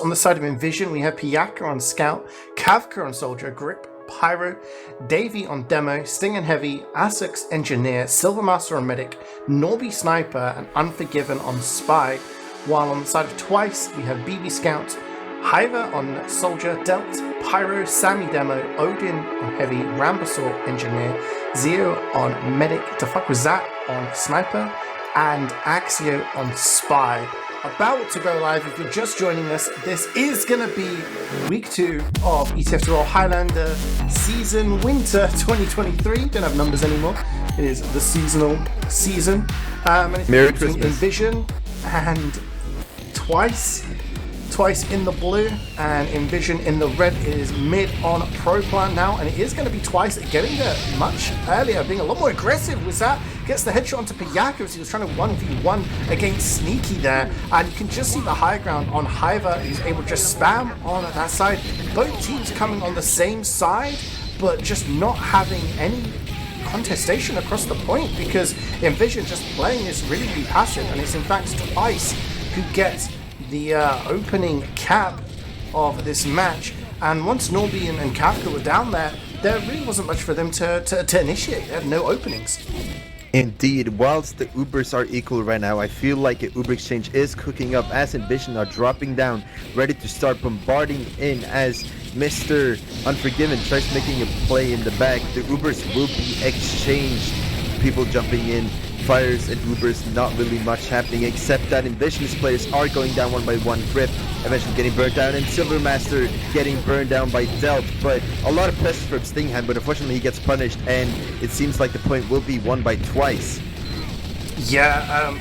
On the side of inVision, we have Piyaka on Scout, Kavka on Soldier, Grip, Pyro, Davey on Demo, Sting and Heavy, Asix Engineer, Silvermaster on Medic, Norby Sniper, and Unforgiven on Spy. While on the side of Twice, we have BB Scout, Hiver on Soldier, Delt, Pyro, Sammy Demo, Odin on Heavy, Rambasaur Engineer, Zeo on Medic, To Fuck With That on Sniper, and Axio on Spy. About to go live. If you're just joining us, this is going to be week 2 of ETF2L Highlander season winter 2023. Don't have numbers anymore. It is the seasonal season. And it's Merry between Christmas. inVision and Twice in the blue, and inVision in the red. It is mid on Proplant now, and it is going to be Twice getting there much earlier, being a lot more aggressive. With that, gets the headshot onto Piyaka as he was trying to 1v1 against Sneaky there, and you can just see the high ground on Hiver. He's able to just spam on that side. Both teams coming on the same side, but just not having any contestation across the point, because inVision just playing this really passive, and it's in fact Twice who gets the opening cap of this match. And once Norby and Kafka were down there really wasn't much for them to initiate. They had no openings. Indeed, whilst the Ubers are equal right now, I feel like an Uber exchange is cooking up as inVision are dropping down, ready to start bombarding in as Mr. Unforgiven tries making a play in the back. The Ubers will be exchanged. People jumping in, fires and Ubers, not really much happening, except that inVision's players are going down one by one. Grip eventually getting burned down, and Silvermaster getting burned down by Delt. But a lot of pressure from Stingham, but unfortunately he gets punished, and it seems like the point will be won by Twice. Yeah,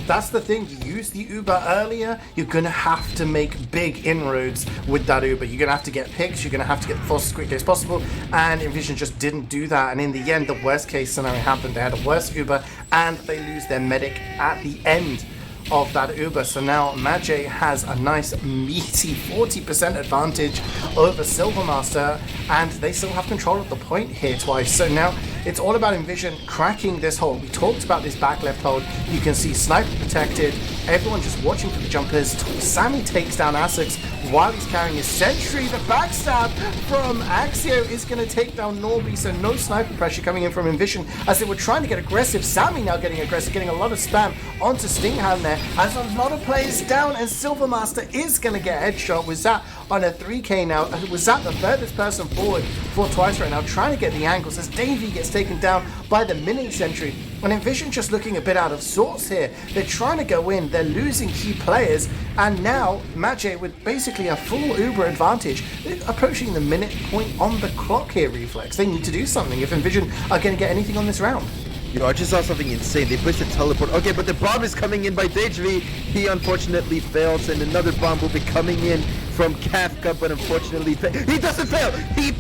that's the thing. You use the Uber earlier, you're going to have to make big inroads with that Uber. You're going to have to get picks, you're going to have to get the force as quickly as possible, and inVision just didn't do that. And in the end, the worst case scenario happened. They had a worse Uber, and they lose their medic at the end of that Uber. So now JMaxchill has a nice meaty 40% advantage over Silvermaster, and they still have control of the point here Twice. So now it's all about inVision cracking this hold. We talked about this back left hold. You can see Sniper protected, everyone just watching for the jumpers. Sammy takes down Asix while he's carrying his sentry. The backstab from Axio is going to take down Norby, so no sniper pressure coming in from inVision as they were trying to get aggressive. Sammy now getting aggressive, getting a lot of spam onto Stingham there, as a lot of players down, and Silvermaster is going to get a headshot. Was that on a 3k now? Was that the furthest person forward for Twice right now, trying to get the angles as Davey gets taken down by the mini sentry. And inVision just looking a bit out of sorts here. They're trying to go in, they're losing key players, and now JMaxchill with basically a full Uber advantage. They're approaching the minute point on the clock here, Refleks. They need to do something if inVision are going to get anything on this round. Yo, I just saw something insane. They placed a teleport. Okay, but the bomb is coming in by Dejvi. He unfortunately fails, and another bomb will be coming in from Kafka, but unfortunately he doesn't fail. He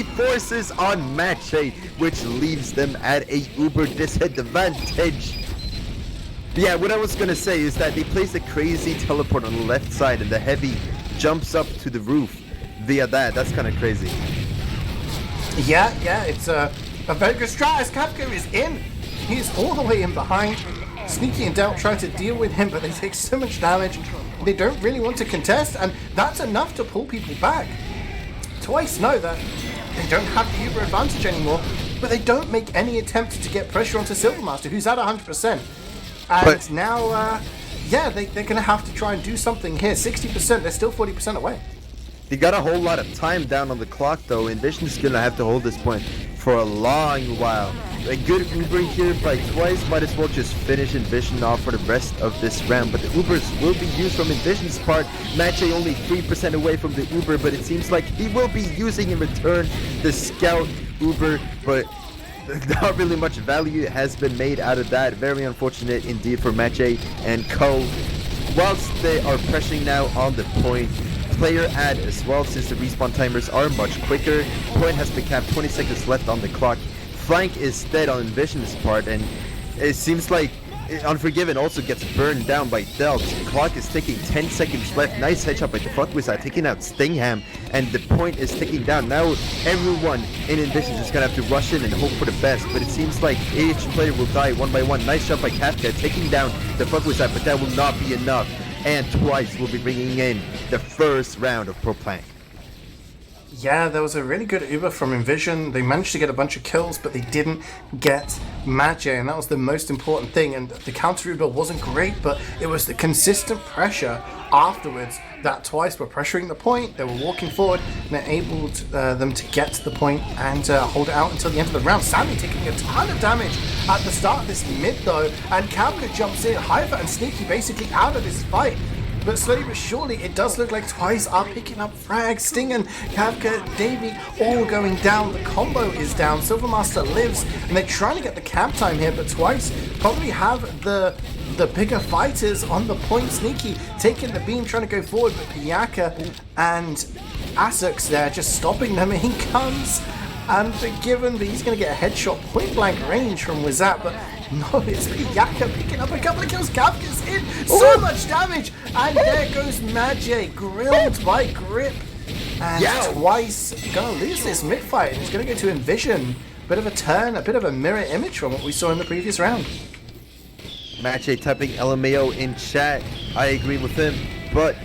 forces on JMaxchill, which leaves them at a uber disadvantage. Yeah, what I was gonna say is that they placed a crazy teleport on the left side, and the heavy jumps up to the roof via that. That's kind of crazy. Yeah, it's a very good strat as Kafka is in. He's all the way in behind. Sneaky and Delt try to deal with him, but they take so much damage. They don't really want to contest, and that's enough to pull people back. Twice know that they don't have the Uber advantage anymore, but they don't make any attempt to get pressure onto Silvermaster, who's at 100%. And now, they're going to have to try and do something here. 60%, they're still 40% away. They got a whole lot of time down on the clock, though. inVision's gonna have to hold this point for a long while. A good Uber here by Twice. Might as well just finish inVision off for the rest of this round. But the Ubers will be used from inVision's part. JMaxchill only 3% away from the Uber, but it seems like he will be using in return the Scout Uber. But not really much value has been made out of that. Very unfortunate indeed for JMaxchill and co. Whilst they are pressing now on the point, player ad as well, since the respawn timers are much quicker. Point has been capped, 20 seconds left on the clock. Flank is dead on inVision's part, and it seems like Unforgiven also gets burned down by Delt. The clock is ticking, 10 seconds left. Nice headshot by the Fuckwizard, taking out Stingham, and the point is ticking down. Now everyone in inVision is gonna have to rush in and hope for the best, but it seems like each player will die one by one. Nice shot by Kafka, taking down the Fuckwizard, but that will not be enough. and Twice will be bringing in the first round of Proplant. Yeah, there was a really good Uber from inVision. They managed to get a bunch of kills, but they didn't get CeeJaey, and that was the most important thing. And the counter Uber wasn't great, but it was the consistent pressure afterwards that Twice were pressuring the point. They were walking forward and enabled them to get to the point and hold it out until the end of the round. Sammy taking a ton of damage at the start of this mid though, and Kavka jumps in. Hyver and Sneaky basically out of this fight. But slowly but surely, it does look like Twice are picking up frags. Sting and Kavka, Davey, all going down. The combo is down. Silvermaster lives, and they're trying to get the camp time here, but Twice probably have the bigger fighters on the point. Sneaky taking the beam, trying to go forward, but Piyaka and Asuk's there, just stopping them. He comes, Unforgiven, but he's going to get a headshot point blank range from Wizat, but no, it's Piyaka picking up a couple of kills. Kafka's in, so much damage, and there goes CeeJaey, grilled by Grip, and Twice gonna lose this mid fight, and it's gonna go to inVision. Bit of a turn, a bit of a mirror image from what we saw in the previous round. CeeJaey typing LMAO in chat. I agree with him, but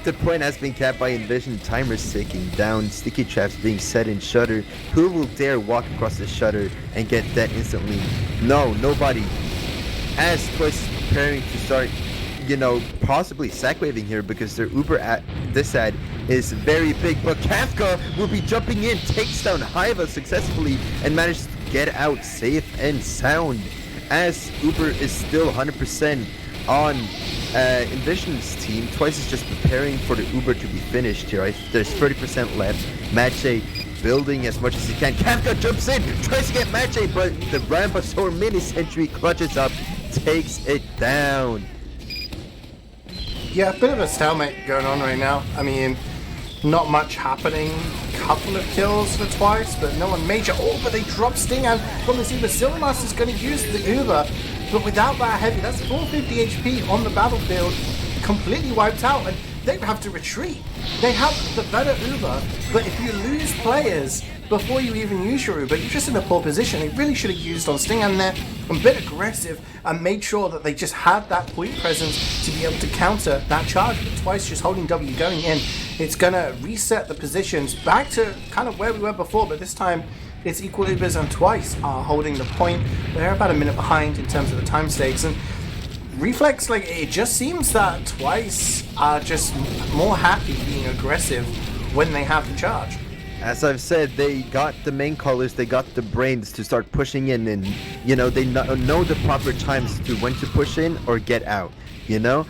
the point has been capped by inVision. Timers ticking down, sticky traps being set in shutter. Who will dare walk across the shutter and get that instantly? No, nobody. As Twice is preparing to start, you know, possibly sack waving here because their Uber at this ad is very big, but Kafka will be jumping in, takes down Hyva successfully, and manages to get out safe and sound. As Uber is still 100% on inVision's team, Twice is just preparing for the Uber to be finished here. There's 30% left. CeeJaey building as much as he can. Kafka jumps in, tries to get CeeJaey, but the Rambasaur mini sentry clutches up, takes it down. Yeah, a bit of a stalemate going on right now. I mean, not much happening. Couple of kills for Twice, but no one major. Oh, but they drop Sting out from this Uber. Silvermaster's going to use the Uber, but without that heavy, that's 450 HP on the battlefield, completely wiped out, and they have to retreat. They have the better Uber, but if you lose players before you even use your Uber, you're just in a poor position. They really should have used on Sting and there, a bit aggressive, and made sure that they just had that point presence to be able to counter that charge. But Twice just holding W going in. It's gonna reset the positions back to kind of where we were before, but this time it's equal Ubers and Twice are holding the point. They're about a minute behind in terms of the time stakes, and Refleks, like, it just seems that Twice are just more happy being aggressive when they have the charge. As I've said, they got the main colors, they got the brains to start pushing in, and you know, they know the proper times to when to push in or get out, you know?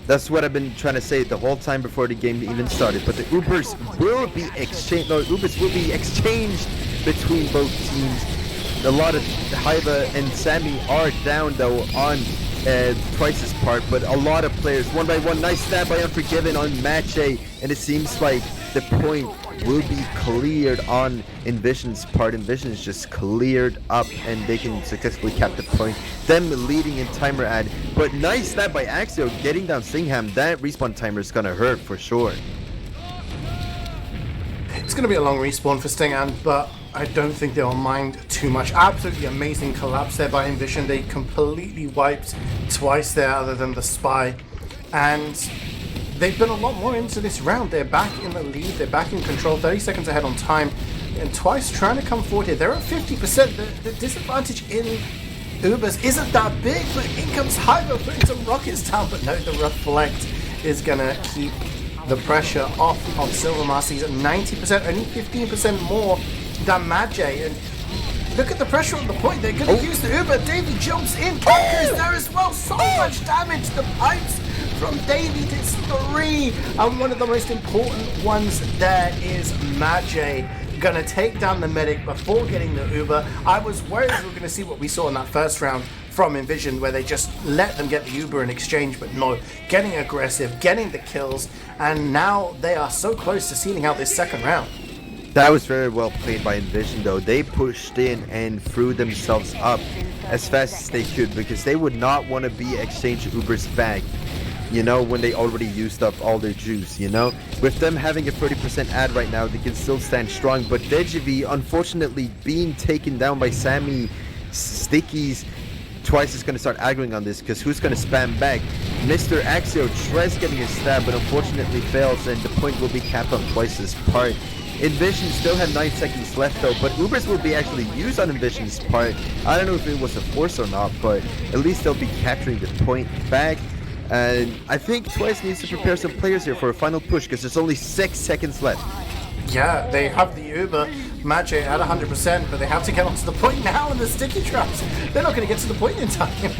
That's what I've been trying to say the whole time before the game even started. But the Ubers will be exchanged. No, Ubers will be exchanged between both teams. A lot of Hyva and Sammy are down though on Twice's part, but a lot of players one by one. Nice stab by Unforgiven on CeeJaey, and it seems like the point will be cleared on inVision's part. inVision is just cleared up, and they can successfully cap the point. Them leading in timer ad, but nice stab by Axio getting down Singham. That respawn timer is gonna hurt for sure. It's going to be a long respawn for Stingham, but I don't think they'll mind too much. Absolutely amazing collapse there by inVision. They completely wiped Twice there other than the spy, and they've been a lot more into this round. They're back in the lead, they're back in control, 30 seconds ahead on time, and Twice trying to come forward here. They're at 50%. The disadvantage in Ubers isn't that big, but in comes Hyver putting some rockets down, but no, the Reflekt is going to keep the pressure off of Silvermaster. He's at 90%, only 15% more than CeeJaey, and look at the pressure on the point. They're going to use the Uber. Davey jumps in, Kafka is there as well, so much damage. The pipes from Davey, it's 3, and one of the most important ones there is CeeJaey. Gonna take down the medic before getting the Uber. I was worried we were gonna see what we saw in that first round from inVision, where they just let them get the Uber in exchange, but no, getting aggressive, getting the kills, and now they are so close to sealing out this second round. That was very well played by inVision though. They pushed in and threw themselves up as fast as they could because they would not want to be exchanged Uber's bag, you know, when they already used up all their juice, you know? With them having a 30% ad right now, they can still stand strong, but Dejivi, unfortunately, being taken down by Sammy, Stickies, Twice is going to start aggroing on this because who's going to spam back? Mr. Axio tries getting a stab, but unfortunately fails, and the point will be capped on Twice's part. inVision still had 9 seconds left though, but Ubers will be actually used on inVision's part. I don't know if it was a force or not, but at least they'll be capturing the point back. And I think Twice needs to prepare some players here for a final push, because there's only 6 seconds left. Yeah, they have the Uber Magic at 100%, but they have to get onto the point now in the sticky traps. They're not going to get to the point in time.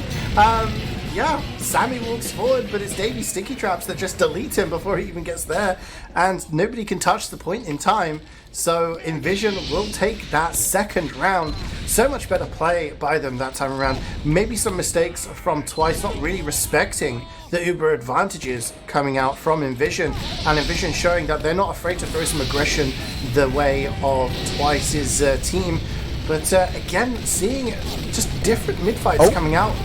Yeah, Sammy walks forward, but it's Davy's sticky traps that just delete him before he even gets there, and nobody can touch the point in time. So inVision will take that second round. So much better play by them that time around. Maybe some mistakes from Twice, not really respecting the Uber advantages coming out from inVision, and inVision showing that they're not afraid to throw some aggression the way of Twice's team. But again, seeing just different mid-fights coming out.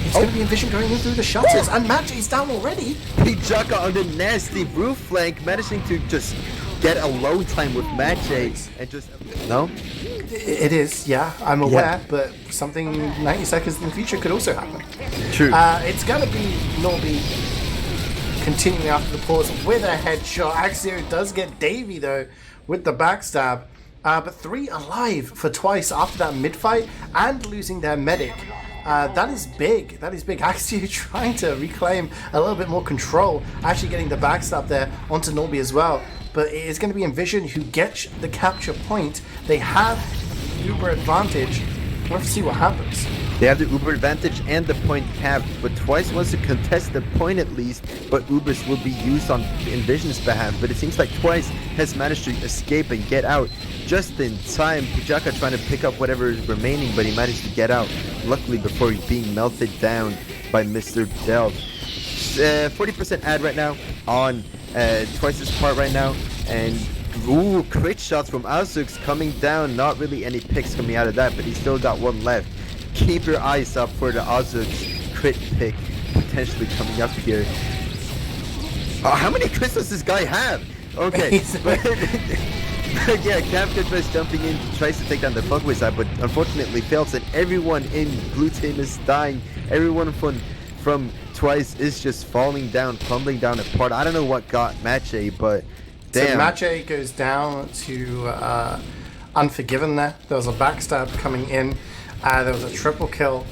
It's going to be inVision going in through the shutters, and Match's down already. Jaka on the nasty roof flank, managing to just get alone time with Matchey and just... No? It is, yeah, I'm aware, but something 90 seconds in the future could also happen. True. It's going to be Norby continuing after the pause with a headshot. Axio does get Davy, though, with the backstab. But 3 alive for Twice after that mid-fight and losing their medic. That is big. That is big. Axio trying to reclaim a little bit more control, actually getting the backstab there onto Norby as well. But it is going to be inVision who gets the capture point. They have the Uber advantage. We'll have to see what happens. They have the Uber advantage and the point capped, but Twice wants to contest the point at least, but Ubers will be used on inVision's behalf. But it seems like Twice has managed to escape and get out just in time. Pujaka trying to pick up whatever is remaining, but he managed to get out, luckily before being melted down by Mr. Delv. 40% ad right now on Twice's part right now, and ooh, crit shots from Azux coming down. Not really any picks coming out of that, but he's still got 1 left. Keep your eyes up for the Azux crit pick potentially coming up here. Oh, how many crits does this guy have? Okay, but yeah, Captain is jumping in, tries to take down the fuckway side, but unfortunately fails, and everyone in blue team is dying. Everyone from Twice is just falling down, crumbling down apart. I don't know what got Matchey, but damn. So Matchey goes down to Unforgiven there. There was a backstab coming in. There was a triple kill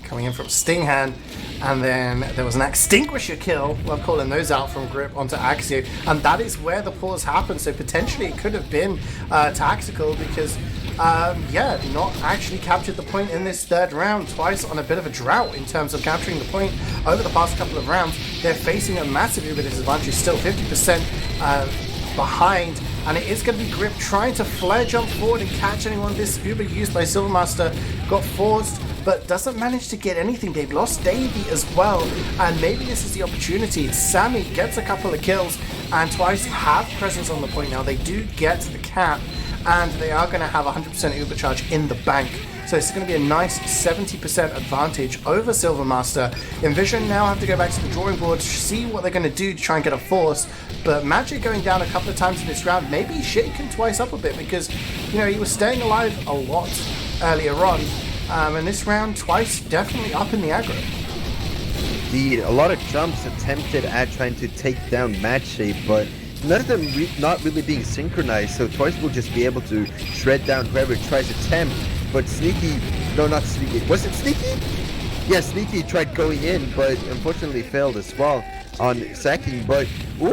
coming in from Stinghand. And then there was an Extinguisher kill. Love calling those out from Grip onto Axio. And that is where the pause happened. So potentially it could have been tactical because, yeah, not actually captured the point in this third round. Twice on a bit of a drought in terms of capturing the point over the past couple of rounds. They're facing a massive Uber disadvantage, still 50% behind. And it is going to be Grip trying to flare jump forward and catch anyone. This Uber used by Silvermaster got forced, but doesn't manage to get anything. They've lost Davey as well, and maybe this is the opportunity. Sammy gets a couple of kills, and Twice have presence on the point now. They do get the cap, and they are going to have 100% Uber charge in the bank. So it's going to be a nice 70% advantage over Silvermaster. inVision now have to go back to the drawing board, see what they're going to do to try and get a force. But Magic going down a couple of times in this round, maybe shaking Twice up a bit because, you know, he was staying alive a lot earlier on. And this round, Twice definitely up in the aggro. Indeed, a lot of jumps attempted at trying to take down Matchey, but none of them not really being synchronized, so Twice will just be able to shred down whoever tries to attempt. But Sneaky, no, not Sneaky, was it Sneaky? Yeah, Sneaky tried going in, but unfortunately failed as well on sacking. But ooh,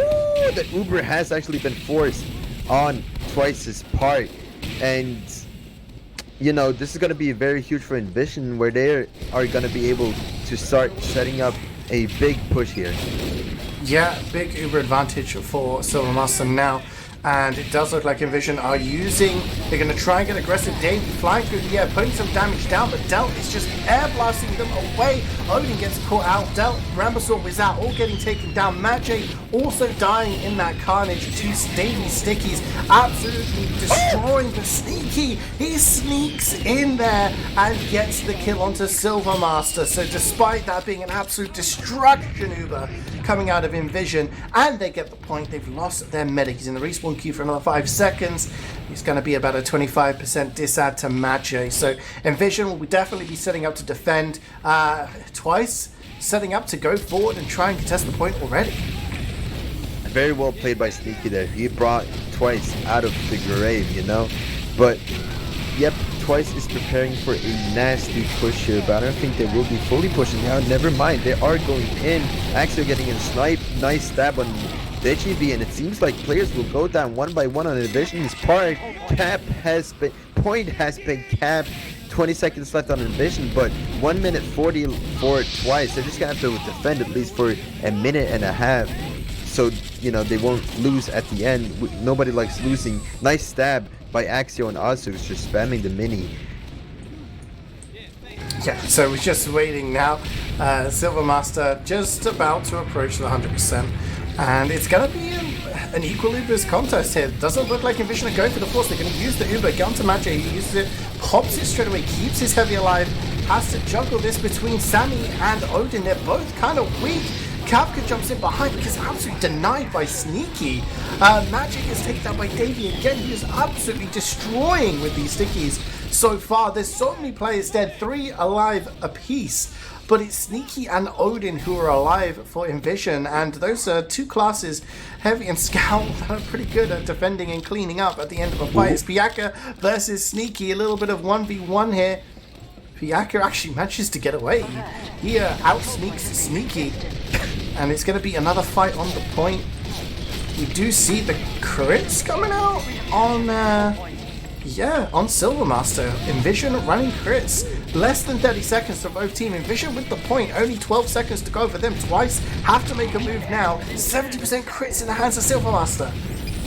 the Uber has actually been forced on Twice's part, and you know, this is going to be very huge for inVision, where they are going to be able to start setting up a big push here. Yeah, big Uber advantage for Silvermaster now. And it does look like inVision are using, they're going to try and get aggressive. Dave flying through the air, putting some damage down, but Delt is just air blasting them away. Odin gets caught out, Delt, Rambasaur was out, all getting taken down. Matchey also dying in that carnage. 2 Davey Stickies absolutely destroying the Sneaky. He sneaks in there and gets the kill onto Silvermaster. So despite that being an absolute destruction Uber coming out of inVision, and they get the point, they've lost their medic. He's in the respawn queue for another 5 seconds. He's going to be about a 25% disad to Matchey. So inVision will definitely be setting up to defend. Twice setting up to go forward and try and contest the point already. Very well played by Sneaky there. He brought Twice out of the grave, you know. But, yep, Twice is preparing for a nasty push here, but I don't think they will be fully pushing out. Never mind, they are going in. Axel getting a snipe. Nice stab on the HEV, and it seems like players will go down one by one on inVision's part. Point has been capped. 20 seconds left on inVision, but 1 minute 40 for Twice. They're just gonna have to defend at least for a minute and a half, so you know they won't lose at the end. Nobody likes losing. Nice stab by Axio and Azus, just spamming the mini. Yeah, so we're just waiting now. Silver Master just about to approach the 100%, and it's gonna be an equal Ubers contest here. Doesn't look like inVision are going for the force. They're going to use the Uber, get onto Matcha, he uses it, pops it straight away, keeps his heavy alive, has to juggle this between Sammy and Odin. They're both kind of weak. Kapka jumps in behind because absolutely denied by Sneaky. Magic is taken down by Davey again. He is absolutely destroying with these stickies so far. There's so many players dead, 3 alive apiece. But it's Sneaky and Odin who are alive for inVision, and those are 2 classes, Heavy and Scout, that are pretty good at defending and cleaning up at the end of a fight. It's Pyaka versus Sneaky, a little bit of 1v1 here. Pyaka actually manages to get away. He out-sneaks Sneaky, and it's going to be another fight on the point. We do see the crits coming out on, on Silver Master. inVision running crits. Less than 30 seconds for both team. inVision with the point. Only 12 seconds to go for them. Twice have to make a move now. 70% crits in the hands of Silver Master.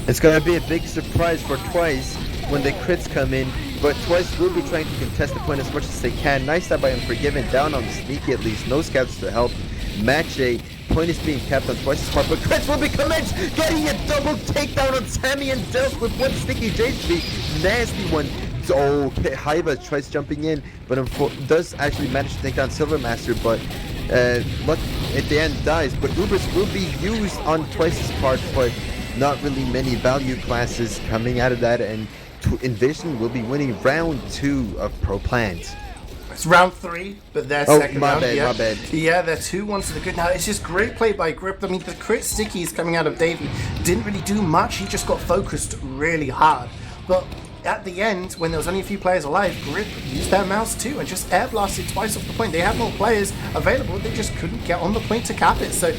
It's going to be a big surprise for Twice when the crits come in, but Twice will be trying to contest the point as much as they can. Nice stab by Unforgiven, down on Sneaky at least. No scouts to help. Match point is being kept on Twice's part, but crits will be commenced, getting a double takedown on Sammy and Delph with one Sticky JP. Nasty one. Oh, Haiba tries jumping in, but does actually manage to take down Silver Master, but luck at the end dies. But Ubers will be used on Twice's part, but not really many value classes coming out of that, and inVision will be winning round 2 of Proplant. It's round 3, but their second round. My bad. Yeah, they're 2-1 to the good. Now, it's just great play by Grip. I mean, the crit stickies coming out of Davey didn't really do much. He just got focused really hard. But at the end, when there was only a few players alive, Grip used their mouse too and just air blasted Twice off the point. They had more players available, they just couldn't get on the point to cap it. So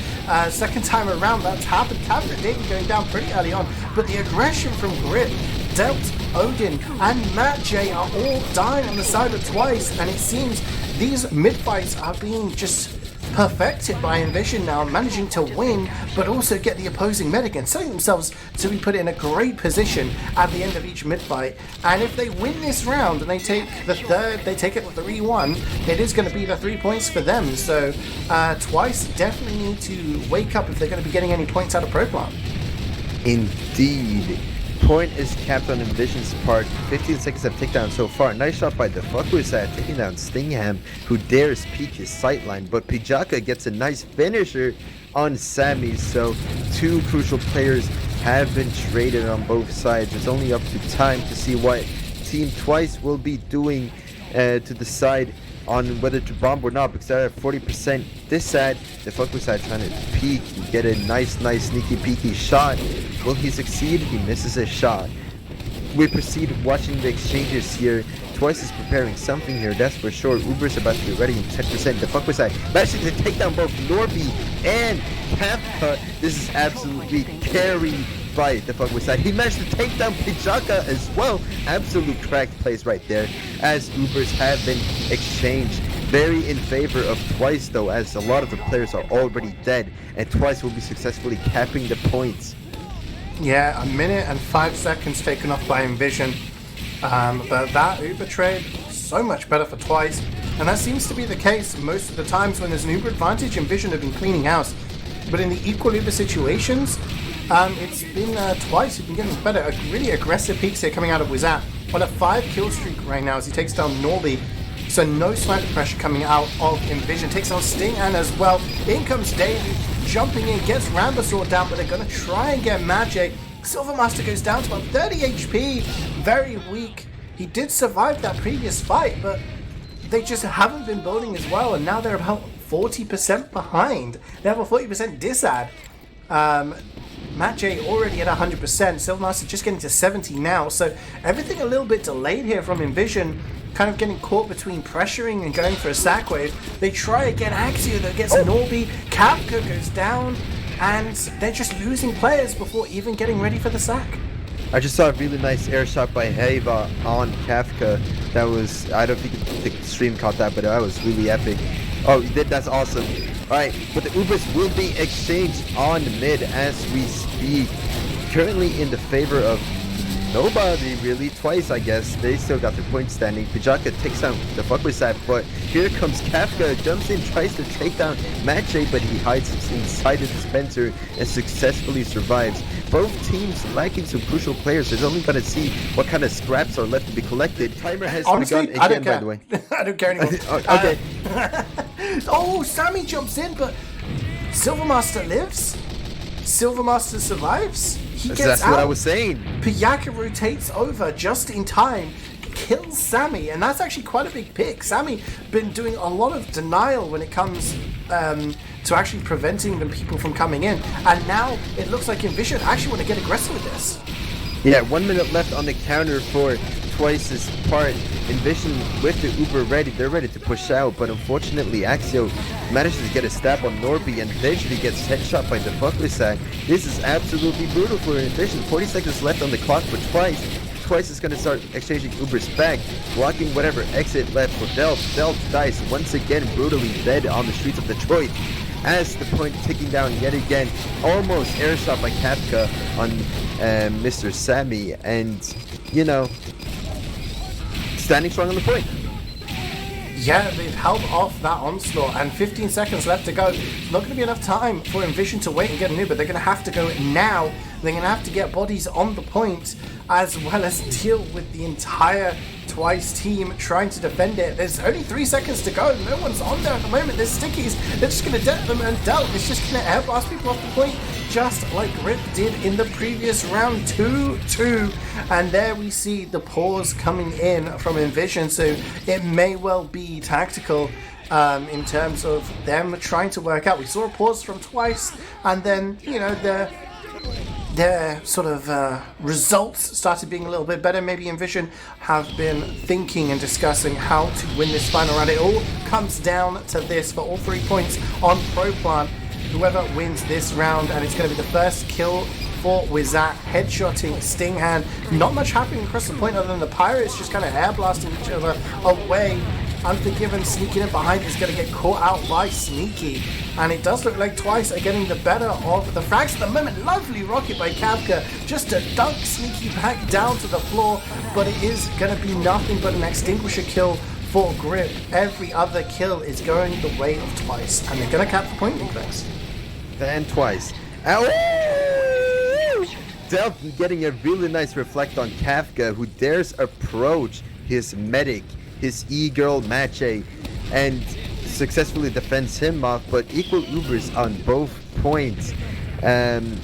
second time around, that's happened. Captain Davey going down pretty early on, but the aggression from Grip dealt Odin and Matt J are all dying on the side of Twice, and it seems these mid fights are being just perfected by inVision now, managing to win but also get the opposing medic and setting themselves to be put in a great position at the end of each mid fight. And if they win this round and they take the third, they take it 3-1, it is going to be the 3 points for them. So Twice definitely need to wake up if they're going to be getting any points out of Proplant. Indeed. Point is capped on inVision's part. 15 seconds of takedown so far. Nice shot by the Fuckwizard taking down Stingham, who dares peek his sightline. But Pyjaka gets a nice finisher on Sammy. So 2 crucial players have been traded on both sides. It's only up to time to see what Team Twice will be doing to decide on whether to bomb or not, because they're at 40% this side. The Fuckwizard trying to peek and get a nice sneaky peeky shot. Will he succeed? He misses a shot. We proceed watching the exchanges here. Twice is preparing something here, that's for sure. Uber's about to be ready in 10%. The Fuckwizard managing to take down both Norby and Kappa. This is absolutely carried by the Fuckwizard. He managed to take down Pyjaka as well. Absolute cracked plays right there, as Ubers have been exchanged. Very in favor of Twice though, as a lot of the players are already dead, and Twice will be successfully capping the points. Yeah, 1 minute and 5 seconds taken off by inVision. But that Uber trade, so much better for Twice. And that seems to be the case most of the times when there's an Uber advantage. inVision have been cleaning house. But in the equal Uber situations, it's been Twice who've been getting better. Really aggressive peaks here coming out of Wizat. On a 5 kill streak right now as he takes down Norby. So no sniper pressure coming out of inVision. Takes on Sting and as well. In comes Davey, jumping in, gets Rambasaur down, but they're going to try and get Magic. Silver Master goes down to about 30 HP. Very weak. He did survive that previous fight, but they just haven't been building as well, and now they're about 40% behind. They have a 40% disad. JMaxchill already at 100%. Silvermaster just getting to 70 now. So everything a little bit delayed here from inVision. Kind of getting caught between pressuring and going for a sack wave. They try again. Axio that gets an Orbi. Kapka goes down. And they're just losing players before even getting ready for the sack. I just saw a really nice air shot by Heva on Kafka. That was, I don't think the stream caught that, but that was really epic. Oh, you did? That's awesome. Alright, but the Ubers will be exchanged on mid as we speak. Currently in the favor of nobody really. Twice, I guess. They still got their point standing. Pijaka takes down the fuckwithsat, but here comes Kafka, jumps in, tries to take down JMaxchill, but he hides inside the dispenser and successfully survives. Both teams lacking some crucial players. There's only gonna see what kind of scraps are left to be collected. Timer has Honestly, begun again, by the way. I don't care anymore. Okay. Oh, Sammy jumps in, but Silvermaster lives? Silvermaster survives? He gets That's out. what I was saying. Piyaka rotates over just in time, kills Sammy, and that's actually quite a big pick. Sammy been doing a lot of denial when it comes to actually preventing the people from coming in, and now it looks like inVision actually want to get aggressive with this. Yeah, 1 minute left on the counter for Twice's part. inVision with the Uber ready, they're ready to push out, but unfortunately Axio manages to get a stab on Norby and eventually gets headshot by the fuckwithsat. This is absolutely brutal for inVision. 40 seconds left on the clock for Twice. Twice is going to start exchanging Ubers back, blocking whatever exit left for Delp. Delp dies once again brutally dead on the streets of Detroit. As the point ticking down yet again, almost air shot by Kafka on Mr. Sammy, and you know, standing strong on the point. Yeah, they've held off that onslaught, and 15 seconds left to go. It's not going to be enough time for inVision to wait and get an Uber. They're going to have to go now. They're going to have to get bodies on the point, as well as deal with the entire Twice team trying to defend it. There's only 3 seconds to go. No one's on there at the moment. There's stickies. They're just going to death them, and Delp is just going to air blast people off the point, just like Rip did in the previous round. 2-2. And there we see the pause coming in from inVision. So it may well be tactical in terms of them trying to work out. We saw a pause from Twice, and then, you know, their sort of results started being a little bit better. Maybe inVision have been thinking and discussing how to win this final round. It all comes down to this for all 3 points on Proplant. Whoever wins this round, and it's going to be the first kill for Wiethoofd, headshotting Stinghand. Not much happening across the point other than the Pirates just kind of air blasting each other away. Unforgiven sneaking in behind is going to get caught out by Sneaky, and it does look like Twice are getting the better of the frags at the moment. Lovely rocket by Kafka just to dunk Sneaky back down to the floor, but it is going to be nothing but an extinguisher kill for Grip. Every other kill is going the way of Twice, and they're going to cap the point, Refleks. And Twice. Delp getting a really nice reflect on Kafka, who dares approach his medic, his e-girl JMaxchill, and successfully defends him off, but equal Ubers on both points. And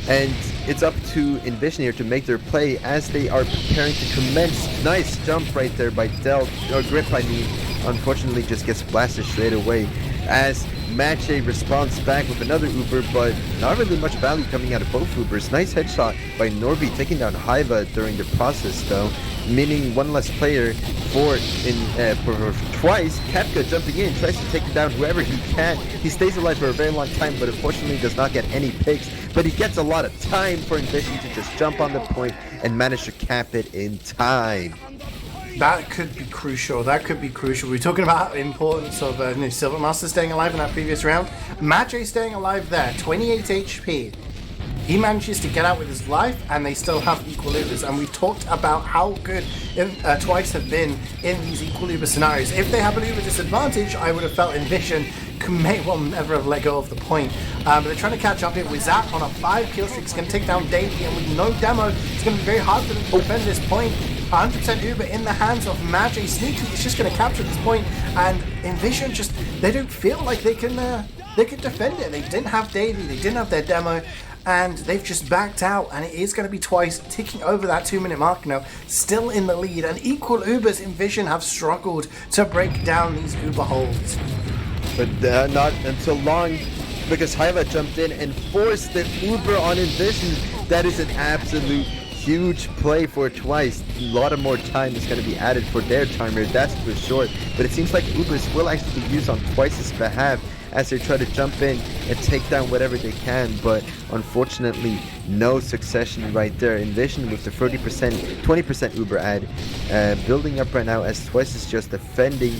it's up to inVision here to make their play as they are preparing to commence. Nice jump right there by Delp, or Grip I mean. Unfortunately just gets blasted straight away as JMaxchill responds back with another Uber, but not really much value coming out of both Ubers. Nice headshot by Norby taking down Hiva during the process though, meaning one less player for Twice. Kafka jumping in, tries to take down whoever he can. He stays alive for a very long time, but unfortunately does not get any picks, but he gets a lot of time for inVision to just jump on the point and manage to cap it in time. That could be crucial. That could be crucial. We were talking about the importance of Silvermaster staying alive in that previous round. JMaxchill staying alive there, 28 HP. He manages to get out with his life, and they still have equal Ubers. And we've talked about how good Twice have been in these equal Uber scenarios. If they have an Uber disadvantage, I would have felt inVision may well never have let go of the point. But they're trying to catch up here. Wiethoofd on a 5 kill streak is going to take down Davey, and with no demo, it's going to be very hard for them to defend this point. 100% Uber in the hands of JMaxchill. Sneaky is just going to capture this point, and inVision just, they don't feel like they can defend it. They didn't have Davey, they didn't have their demo, and they've just backed out, and it is going to be Twice ticking over that 2-minute mark now, still in the lead, and equal Ubers inVision have struggled to break down these Uber holds. but not until long, because Hyva jumped in and forced the Uber on inVision. That is an absolute huge play for Twice. A lot of more time is going to be added for their timer, that's for sure. But it seems like Ubers will actually be used on Twice's behalf as they try to jump in and take down whatever they can, but unfortunately no succession right there. inVision with the 30%, 20% Uber ad building up right now as Twice is just defending,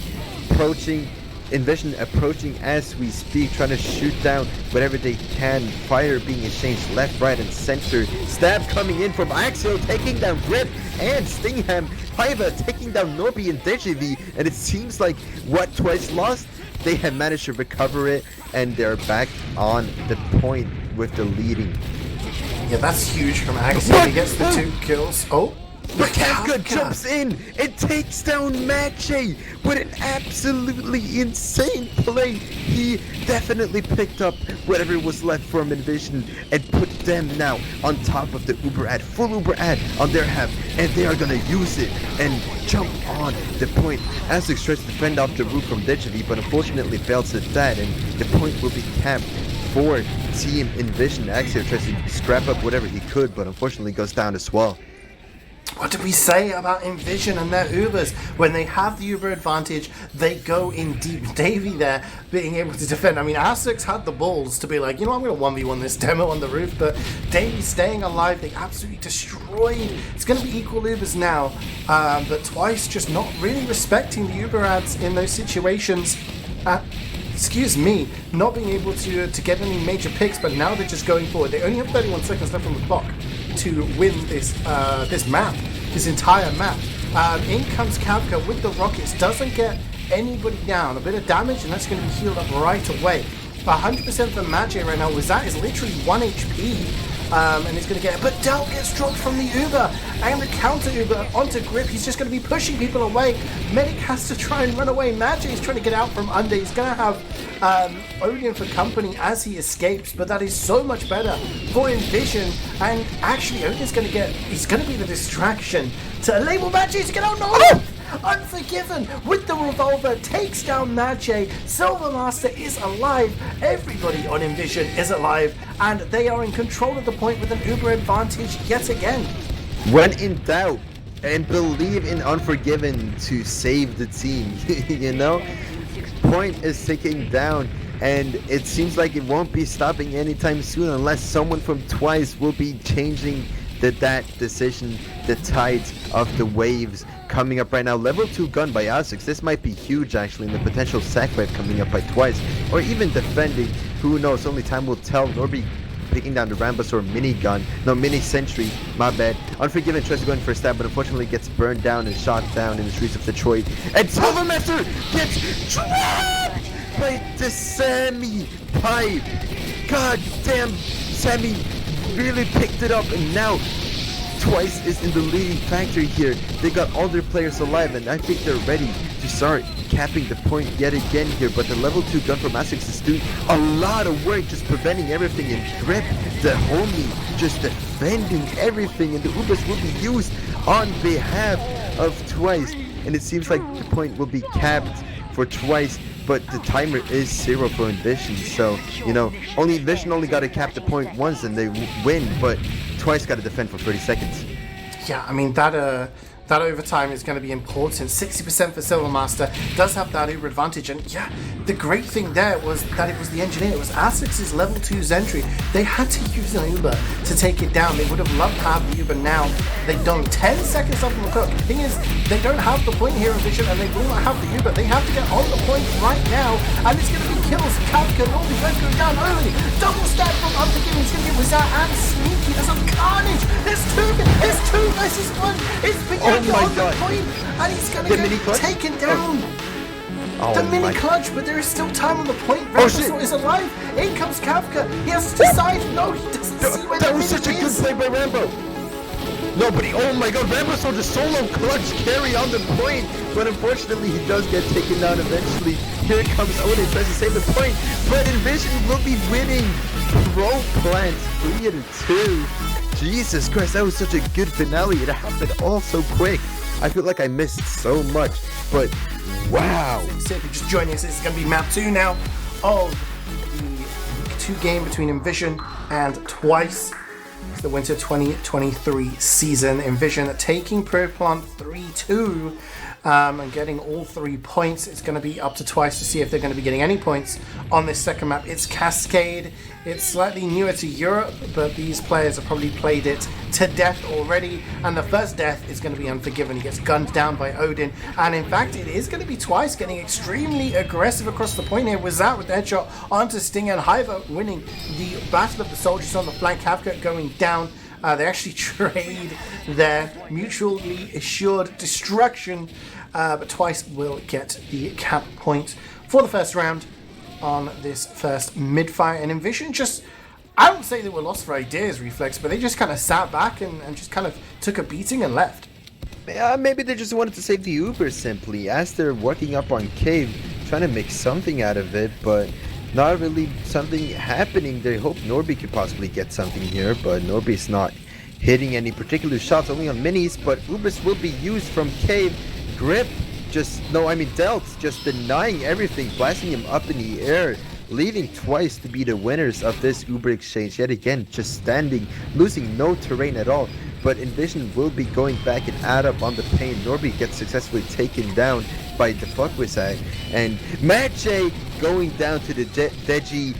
approaching. inVision approaching as we speak, trying to shoot down whatever they can. Fire being exchanged left, right, and center. Stab coming in from JMaxchill, taking down Grip and Stingham. Hyva taking down Norby and DJV, and it seems like what Twice lost, they have managed to recover it, and they're back on the point with the leading. Yeah, that's huge from JMaxchill. He gets the 2 kills. Oh. But Kafka jumps in and takes down JMaxchill with an absolutely insane play. He definitely picked up whatever was left from inVision and put them now on top of the Uber ad, full Uber ad on their half, and they are gonna use it and jump on the point. Azix tries to defend off the roof from DJV, but unfortunately fails at that, and the point will be capped for Team inVision. Axio tries to scrap up whatever he could, but unfortunately goes down as well. What did we say about inVision and their Ubers? When they have the Uber advantage, they go in deep. Davey there being able to defend. I mean, Azix had the balls to be like, you know, I'm going to 1v1 this demo on the roof, but Davey staying alive, they absolutely destroyed. It's going to be equal Ubers now, but Twice just not really respecting the Uber ads in those situations. Excuse me, not being able to get any major picks, but now they're just going forward. They only have 31 seconds left on the clock to win this map, this entire map. In comes Kafka with the rockets, doesn't get anybody down. A bit of damage, and that's going to be healed up right away. 100% for JMaxchill right now. Wizat is literally 1 HP. And he's going to get it. But Del gets dropped from the Uber. And the counter Uber onto Grip. He's just going to be pushing people away. Medic has to try and run away. JMaxchill is trying to get out from under. He's going to have Odeon for company as he escapes. But that is so much better for inVision. And actually, Odion's going to get... He's going to be the distraction to enable JMaxchill to get out. No! Unforgiven with the revolver takes down JMaxchill. Silvermaster is alive. Everybody on inVision is alive, and they are in control of the point with an Uber advantage yet again. When in doubt, and believe in Unforgiven to save the team. You know, point is ticking down, and it seems like it won't be stopping anytime soon unless someone from Twice will be changing that decision. The tides of the waves coming up right now. Level 2 gun by Azix. This might be huge actually, in the potential sack wave coming up by Twice, or even defending. Who knows? Only time will tell. Norby picking down the Rambus or minigun. No, mini sentry. My bad. Unforgiven tries to go in for a stab, but unfortunately gets burned down and shot down in the streets of Detroit. And Silvermaster gets trapped by the Sammy pipe. God damn, Sammy really picked it up, and now Twice is in the leading factor here. They got all their players alive, and I think they're ready to start capping the point yet again here. But the level 2 gun from Azix is doing a lot of work, just preventing everything in Grip. The homie just defending everything, and the Ubers will be used on behalf of Twice. And it seems like the point will be capped for Twice, but the timer is 0 for inVision. So, you know, inVision only got to cap the point once and they win, but Twice got to defend for 30 seconds. Yeah, I mean, that overtime is going to be important. 60% for Silvermaster does have that Uber advantage, and yeah, the great thing there was that it was the engineer. It was Azix's level 2 Zentry. They had to use an Uber to take it down. They would have loved to have the Uber now. They don't. 10 seconds left on the clock. The thing is, they don't have the point here in Vision, and they will not have the Uber. They have to get on the point right now, and it's going to be kills. Kafka, Norby both going down early. Double stab from Unforgiven. He's going to get Wizat and Sneaky. There's some carnage. There's two versus one. It's big. Oh my god. Point, and he's gonna get taken down. Oh. The mini clutch, but there is still time on the point. Rambo is alive. In comes Kafka. He has to decide. No, he doesn't see where that was such a good play by Rambo. Nobody. Oh my god, Rambo saw the solo clutch carry on the point, but unfortunately he does get taken down eventually. Here comes Odin, tries to save the point, but inVision will be winning. Proplant 3-2. Jesus Christ, that was such a good finale. It happened all so quick. I feel like I missed so much, but wow. So if you're just joining us, it's going to be map 2 now of the 2 game between inVision and Twice. It's the winter 2023 season. inVision taking Proplant 3-2 and getting all 3 points. It's going to be up to Twice to see if they're going to be getting any points on this second map. It's Cascade. It's slightly newer to Europe, but these players have probably played it to death already. And the first death is going to be Unforgiven. He gets gunned down by Odin. And in fact, it is going to be Twice getting extremely aggressive across the point here. Wizat with the headshot onto Sting and Hiver winning the Battle of the Soldiers on the flank. Kafka going down. They actually trade their mutually assured destruction, but Twice will get the cap point for the first round on this first mid-fight. And inVision just, I don't say they were lost for ideas, Refleks, but they just kind of sat back and just kind of took a beating and left. Yeah, maybe they just wanted to save the Uber simply, as they're working up on Cave, trying to make something out of it, but not really something happening. They hope Norby could possibly get something here, but Norby's not hitting any particular shots, only on minis, but Ubers will be used from Cave. Grip, Delts just denying everything, blasting him up in the air, leaving Twice to be the winners of this Uber exchange. Yet again, just standing, losing no terrain at all. But inVision will be going back and add up on the pain. Norby gets successfully taken down by the Fuckwizard, and Maxchill going down to the Deji.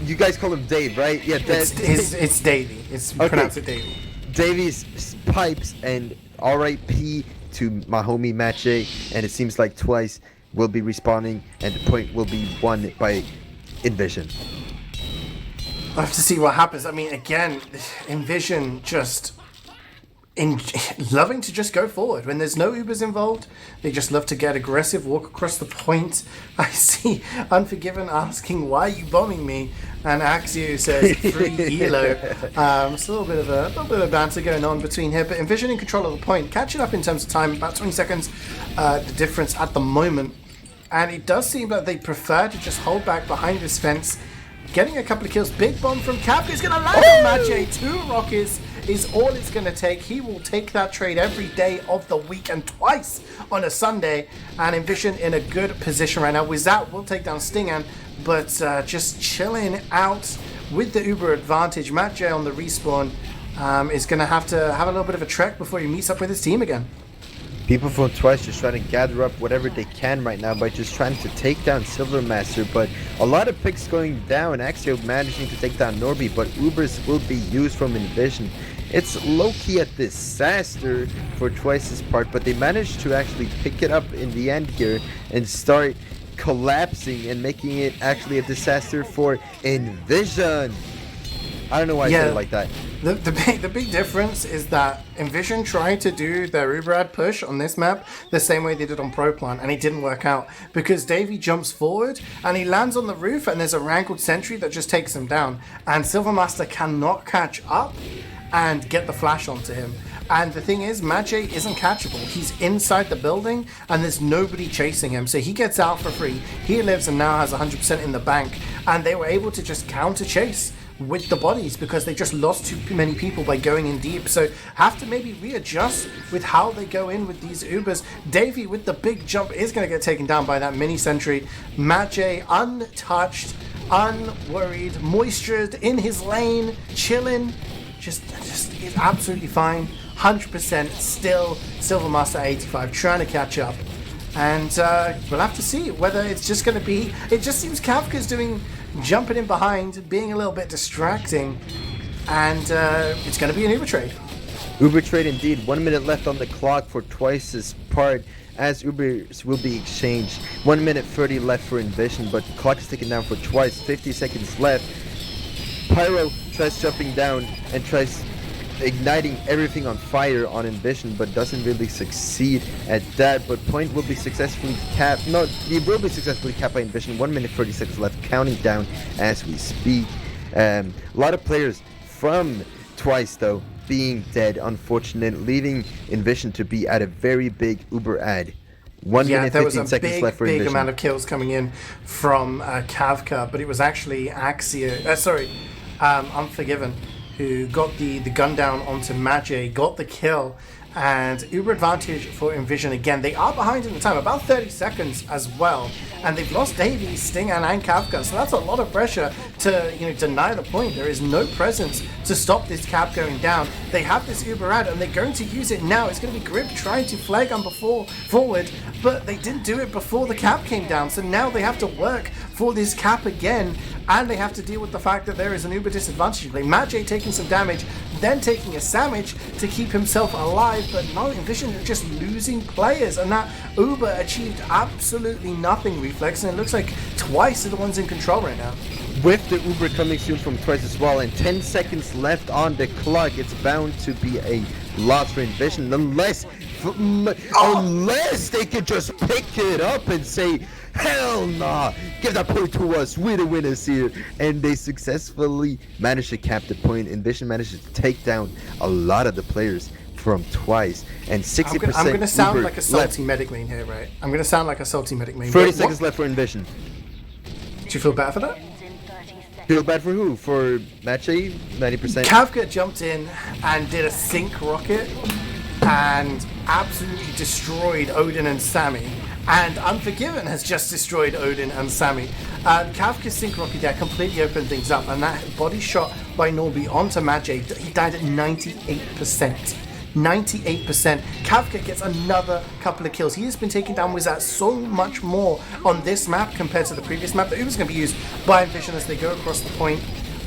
You guys call him Dave, right? Yeah, it's Davey. It's pronounced it Davey. Davy's pipes, and RIP to my homie Maxchill, and it seems like Twice will be respawning, and the point will be won by inVision. We'll have to see what happens. I mean, again, inVision just loving to just go forward. When there's no Ubers involved, they just love to get aggressive, walk across the point. I see Unforgiven asking, why are you bombing me? And Axio says, free elo. It's a little bit of banter going on between here, but inVision in control of the point, catching up in terms of time, about 20 seconds, the difference at the moment. And it does seem that they prefer to just hold back behind this fence, getting a couple of kills. Big bomb from Kafka is going to land on Maxchill. 2 rockets is all it's going to take. He will take that trade every day of the week and twice on a Sunday. And inVision in a good position right now. Wizat will take down Stingan, but just chilling out with the Uber advantage. Maxchill on the respawn is going to have a little bit of a trek before he meets up with his team again. People from Twice just trying to gather up whatever they can right now by just trying to take down Silvermaster, but a lot of picks going down. Axio managing to take down Norby, but Ubers will be used from inVision. It's low-key a disaster for Twice's part, but they managed to actually pick it up in the end here and start collapsing and making it actually a disaster for inVision. I don't know why I said it like that. The big difference is that inVision tried to do their Uberad push on this map the same way they did on Proplant, and it didn't work out because Davey jumps forward and he lands on the roof, and there's a rankled sentry that just takes him down, and Silvermaster cannot catch up and get the flash onto him. And the thing is, Maxchill isn't catchable. He's inside the building and there's nobody chasing him, so he gets out for free. He lives and now has 100% in the bank, and they were able to just counter chase with the bodies because they just lost too many people by going in deep. So have to maybe readjust with how they go in with these Ubers. Davey with the big jump is going to get taken down by that mini sentry. Maxchill untouched, unworried, moistured in his lane, chilling, just is absolutely fine. 100% still. Silvermaster 85 trying to catch up, and we'll have to see whether it's just going to be, it just seems Kafka's jumping in behind, being a little bit distracting, and it's going to be an Uber trade. Uber trade indeed. 1 minute left on the clock for Twice's part, as Ubers will be exchanged. 1 minute 30 left for inVision, but the clock is ticking down for Twice. 50 seconds left. Pyro tries jumping down and tries igniting everything on fire on inVision, but doesn't really succeed at that. But point will be successfully capped. No, he will be successfully capped by inVision. 1 minute 30 seconds left, counting down as we speak. A lot of players from Twice though being dead, unfortunate, leaving inVision to be at a very big Uber ad. 1 minute 15 seconds left for inVision. Big amount of kills coming in from Kafka, but it was actually Unforgiven, who got the gun down onto Maxchill, got the kill, And Uber advantage for inVision again. They are behind in the time, about 30 seconds as well. And they've lost Davey, Sting, and Kafka. So that's a lot of pressure to deny the point. There is no presence to stop this cap going down. They have this Uber ad, and they're going to use it now. It's going to be Grip trying to flag on forward, but they didn't do it before the cap came down. So now they have to work for this cap again, and they have to deal with the fact that there is an Uber disadvantage. Maxchill taking some damage, then taking a sandwich to keep himself alive, but no, inVision are just losing players, and that Uber achieved absolutely nothing, Refleks, and it looks like Twice are the ones in control right now. With the Uber coming soon from Twice as well, and 10 seconds left on the clock, it's bound to be a loss for inVision, unless they could just pick it up and say, hell nah, give that point to us, we're the winners here. And they successfully managed to cap the point. inVision managed to take down a lot of the players from Twice, and 60%. I'm gonna sound Uber like a salty left. medic main here, right? I'm gonna sound like a salty medic main. 30 seconds left for inVision. Do you feel bad for that? Feel bad for who? For Maxchill? 90%. Kafka jumped in and did a sync rocket and absolutely destroyed Odin and Sammy. And Unforgiven has just destroyed Odin and Sammy. Kafka's sync rocket there completely opened things up, and that body shot by Norby onto Maxchill, he died at 98%. 98%. Kafka gets another couple of kills. He has been taken down with that so much more on this map compared to the previous map. The Uber's going to be used by inVision as they go across the point,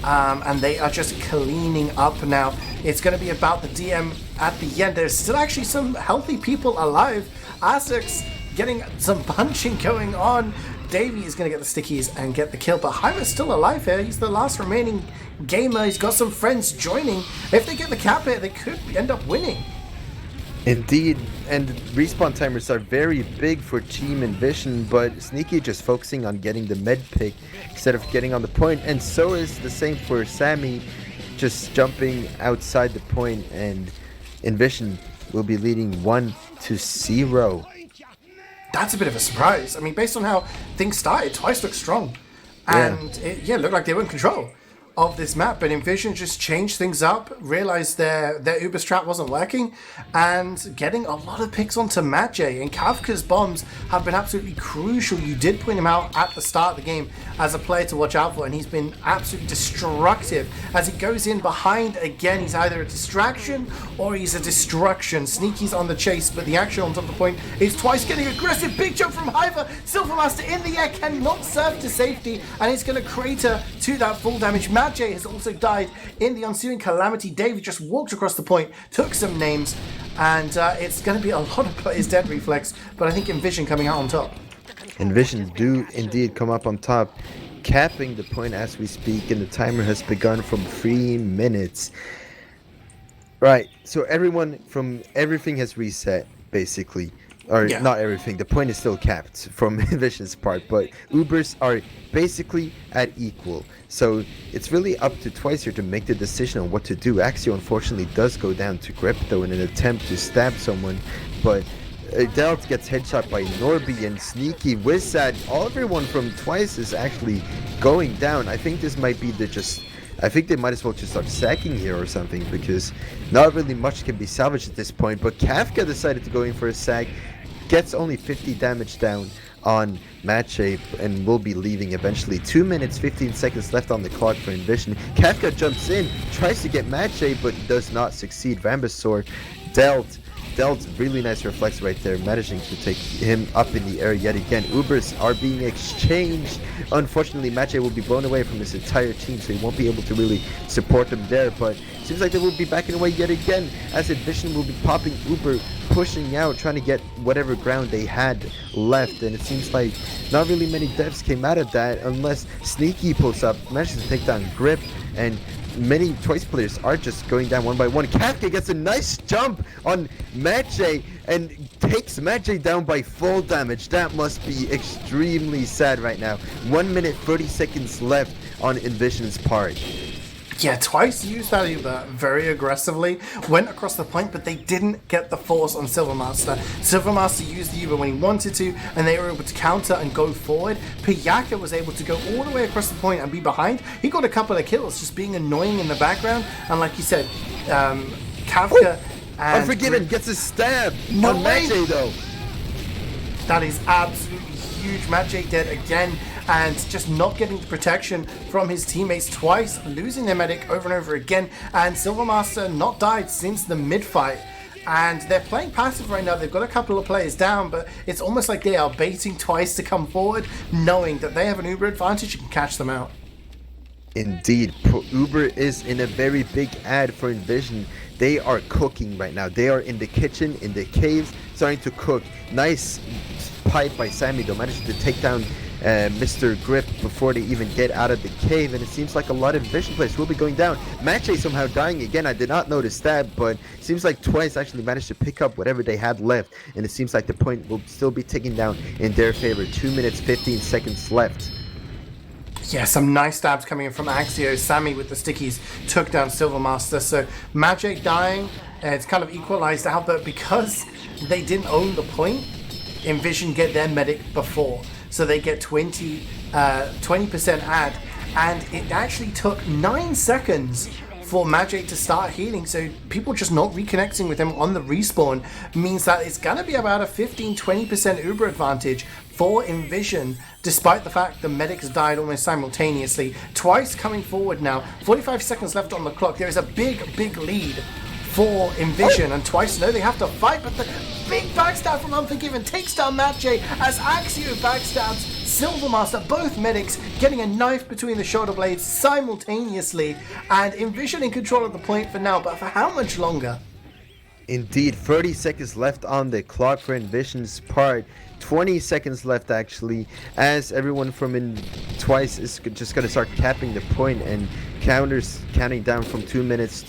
and they are just cleaning up now. It's going to be about the DM at the end. There's still actually some healthy people alive. Azek's getting some punching going on. Davey is going to get the stickies and get the kill, but Hymer's still alive here. He's the last remaining gamer. He's got some friends joining. If they get the cap here, they could end up winning. Indeed, and respawn timers are very big for Team inVision, but Sneaky just focusing on getting the med pick instead of getting on the point, and so is the same for Sammy, just jumping outside the point, and inVision will be leading 1-0. That's a bit of a surprise. I mean, based on how things started, Twice looked strong. And it looked like they were in control of this map, but inVision just changed things up, realized their Uber strat wasn't working, and getting a lot of picks onto Maxchill. And Kafka's bombs have been absolutely crucial. You did point him out at the start of the game as a player to watch out for, and he's been absolutely destructive as he goes in behind again. He's either a distraction or he's a destruction. Sneaky's on the chase, but the action on top of the point is Twice getting aggressive. Big jump from Hiver. Silvermaster in the air cannot serve to safety, and it's going to crater to that full damage. Maxchill has also died in the ensuing calamity. David just walked across the point, took some names, and it's going to be a lot of players dead, Refleks, but I think inVision coming out on top. inVision do indeed come up on top, capping the point as we speak, and the timer has begun from 3 minutes. Right, so everything has reset, basically. Or not everything, the point is still capped from inVision's part, but Ubers are basically at equal. So it's really up to Twice here to make the decision on what to do. Axio unfortunately does go down to Grip though in an attempt to stab someone, but Delt gets headshot by Norby, and Sneaky with that. Everyone from Twice is actually going down. I think this might be I think they might as well just start sacking here or something, because not really much can be salvaged at this point. But Kafka decided to go in for a sack, gets only 50 damage down on Maxchill, and will be leaving eventually. 2 minutes 15 seconds left on the clock for inVision. Kafka jumps in, tries to get Maxchill, but does not succeed. Vambasaur dealt really nice reflex right there, managing to take him up in the air yet again. Ubers are being exchanged. Unfortunately, Maxchill will be blown away from his entire team, so he won't be able to really support them there, but seems like they will be backing away yet again, as inVision will be popping Uber, pushing out, trying to get whatever ground they had left, and it seems like not really many deaths came out of that, unless Sneaky pulls up, manages to take down Grip, and many Twice players are just going down one by one. Kafka gets a nice jump on Maxchill and takes Maxchill down by full damage. That must be extremely sad right now. 1 minute 30 seconds left on inVision's part. Yeah, Twice used that Uber very aggressively, went across the point, but they didn't get the force on Silvermaster. Silvermaster used the Uber when he wanted to, and they were able to counter and go forward. Piyaka was able to go all the way across the point and be behind. He got a couple of kills, just being annoying in the background, and like you said, Kafka And Unforgiven gets a stab No on way. JMaxchill though. That is absolutely huge. JMaxchill dead again, and just not getting the protection from his teammates twice, losing their medic over and over again. And Silvermaster not died since the mid-fight. And they're playing passive right now. They've got a couple of players down, but it's almost like they are baiting twice to come forward, knowing that they have an Uber advantage and can catch them out. Indeed, Uber is in a very big ad for inVision. They are cooking right now. They are in the kitchen, in the caves, starting to cook. Nice pipe by Sammy, though, managed to take down Mr. Grip before they even get out of the cave, and it seems like a lot of inVision players will be going down. JMaxchill somehow dying again. I did not notice that, but it seems like Twice actually managed to pick up whatever they had left, and it seems like the point will still be ticking down in their favor. 2 minutes 15 seconds left. Yeah, some nice stabs coming in from Axio. Sammy with the stickies took down Silvermaster. So JMaxchill dying, it's kind of equalized out, but because they didn't own the point, inVision get their medic before. So they get 20% ad, and it actually took 9 seconds for JMaxchill to start healing, so people just not reconnecting with him on the respawn means that it's going to be about a 15-20% Uber advantage for inVision, despite the fact the medics died almost simultaneously. Twice coming forward now, 45 seconds left on the clock. There is a big lead for inVision, and Twice know they have to fight, but the big backstab from Unforgiven takes down JMaxchill as Axio backstabs Silvermaster, both medics getting a knife between the shoulder blades simultaneously, and inVision in control of the point for now, but for how much longer? Indeed, 30 seconds left on the clock for inVision's part. 20 seconds left actually, as everyone from Twice is just going to start capping the point, and counters counting down from 2 minutes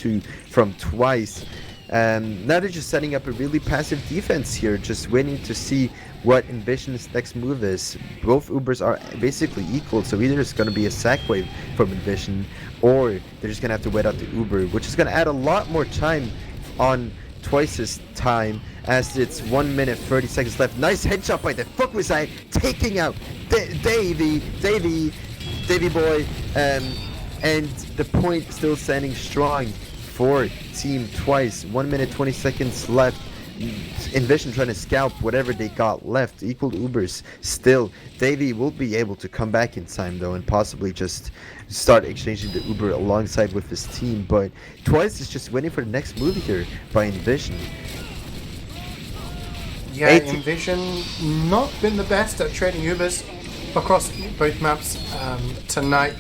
from Twice. Now they're just setting up a really passive defense here, just waiting to see what inVision's next move is. Both Ubers are basically equal, so either it's going to be a sack wave from inVision, or they're just going to have to wait out the Uber, which is going to add a lot more time on Twice's time, as it's 1 minute 30 seconds left. Nice headshot by the Fukwizai, taking out Davey boy, and the point still standing strong for Team Twice. 1 minute 20 seconds left. inVision trying to scalp whatever they got left. Equal Ubers still. Davey will be able to come back in time though, and possibly just start exchanging the Uber alongside with his team, but Twice is just waiting for the next move here by inVision. Yeah, inVision not been the best at trading Ubers across both maps tonight.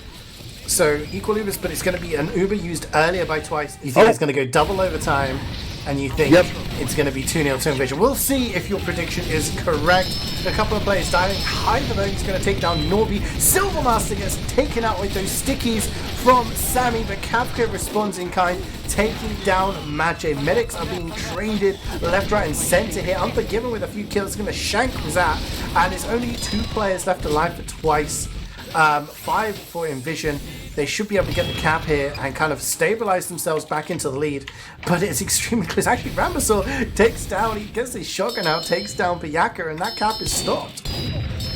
So equal Ubers, but it's going to be an Uber used earlier by Twice. You think it's going to go double overtime, and you think it's going to be 2-0 to inVision. We'll see if your prediction is correct. A couple of players dying. Hydra is going to take down Norby. Silvermaster gets taken out with those stickies from Sammy, but Capco responds in kind, taking down JMaxchill. Medics are being traded left, right, and center here. Unforgiven with a few kills, going to shank Zap, and there's only 2 players left alive for Twice. 5 for inVision. They should be able to get the cap here and kind of stabilize themselves back into the lead, but it's extremely close. Actually, Ramazor takes down, he gets his shotgun out, takes down Piyaka, and that cap is stopped.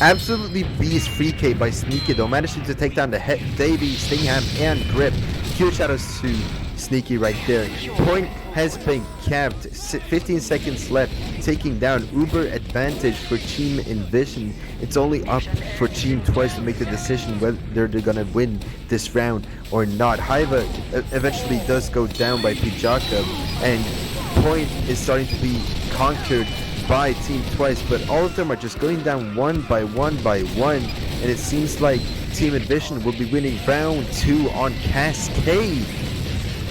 Absolutely beast free K by Sneaky though, managing to take down the Davey, Stingham, and Grip. Huge shoutouts to Sneaky right there. Point has been capped. 15 seconds left, taking down Uber advantage for Team inVision. It's only up for Team Twice to make the decision whether they're gonna win this round or not. Haiva eventually does go down by Pijaka, and point is starting to be conquered by Team Twice, but all of them are just going down one by one, and it seems like Team inVision will be winning round 2 on Cascade.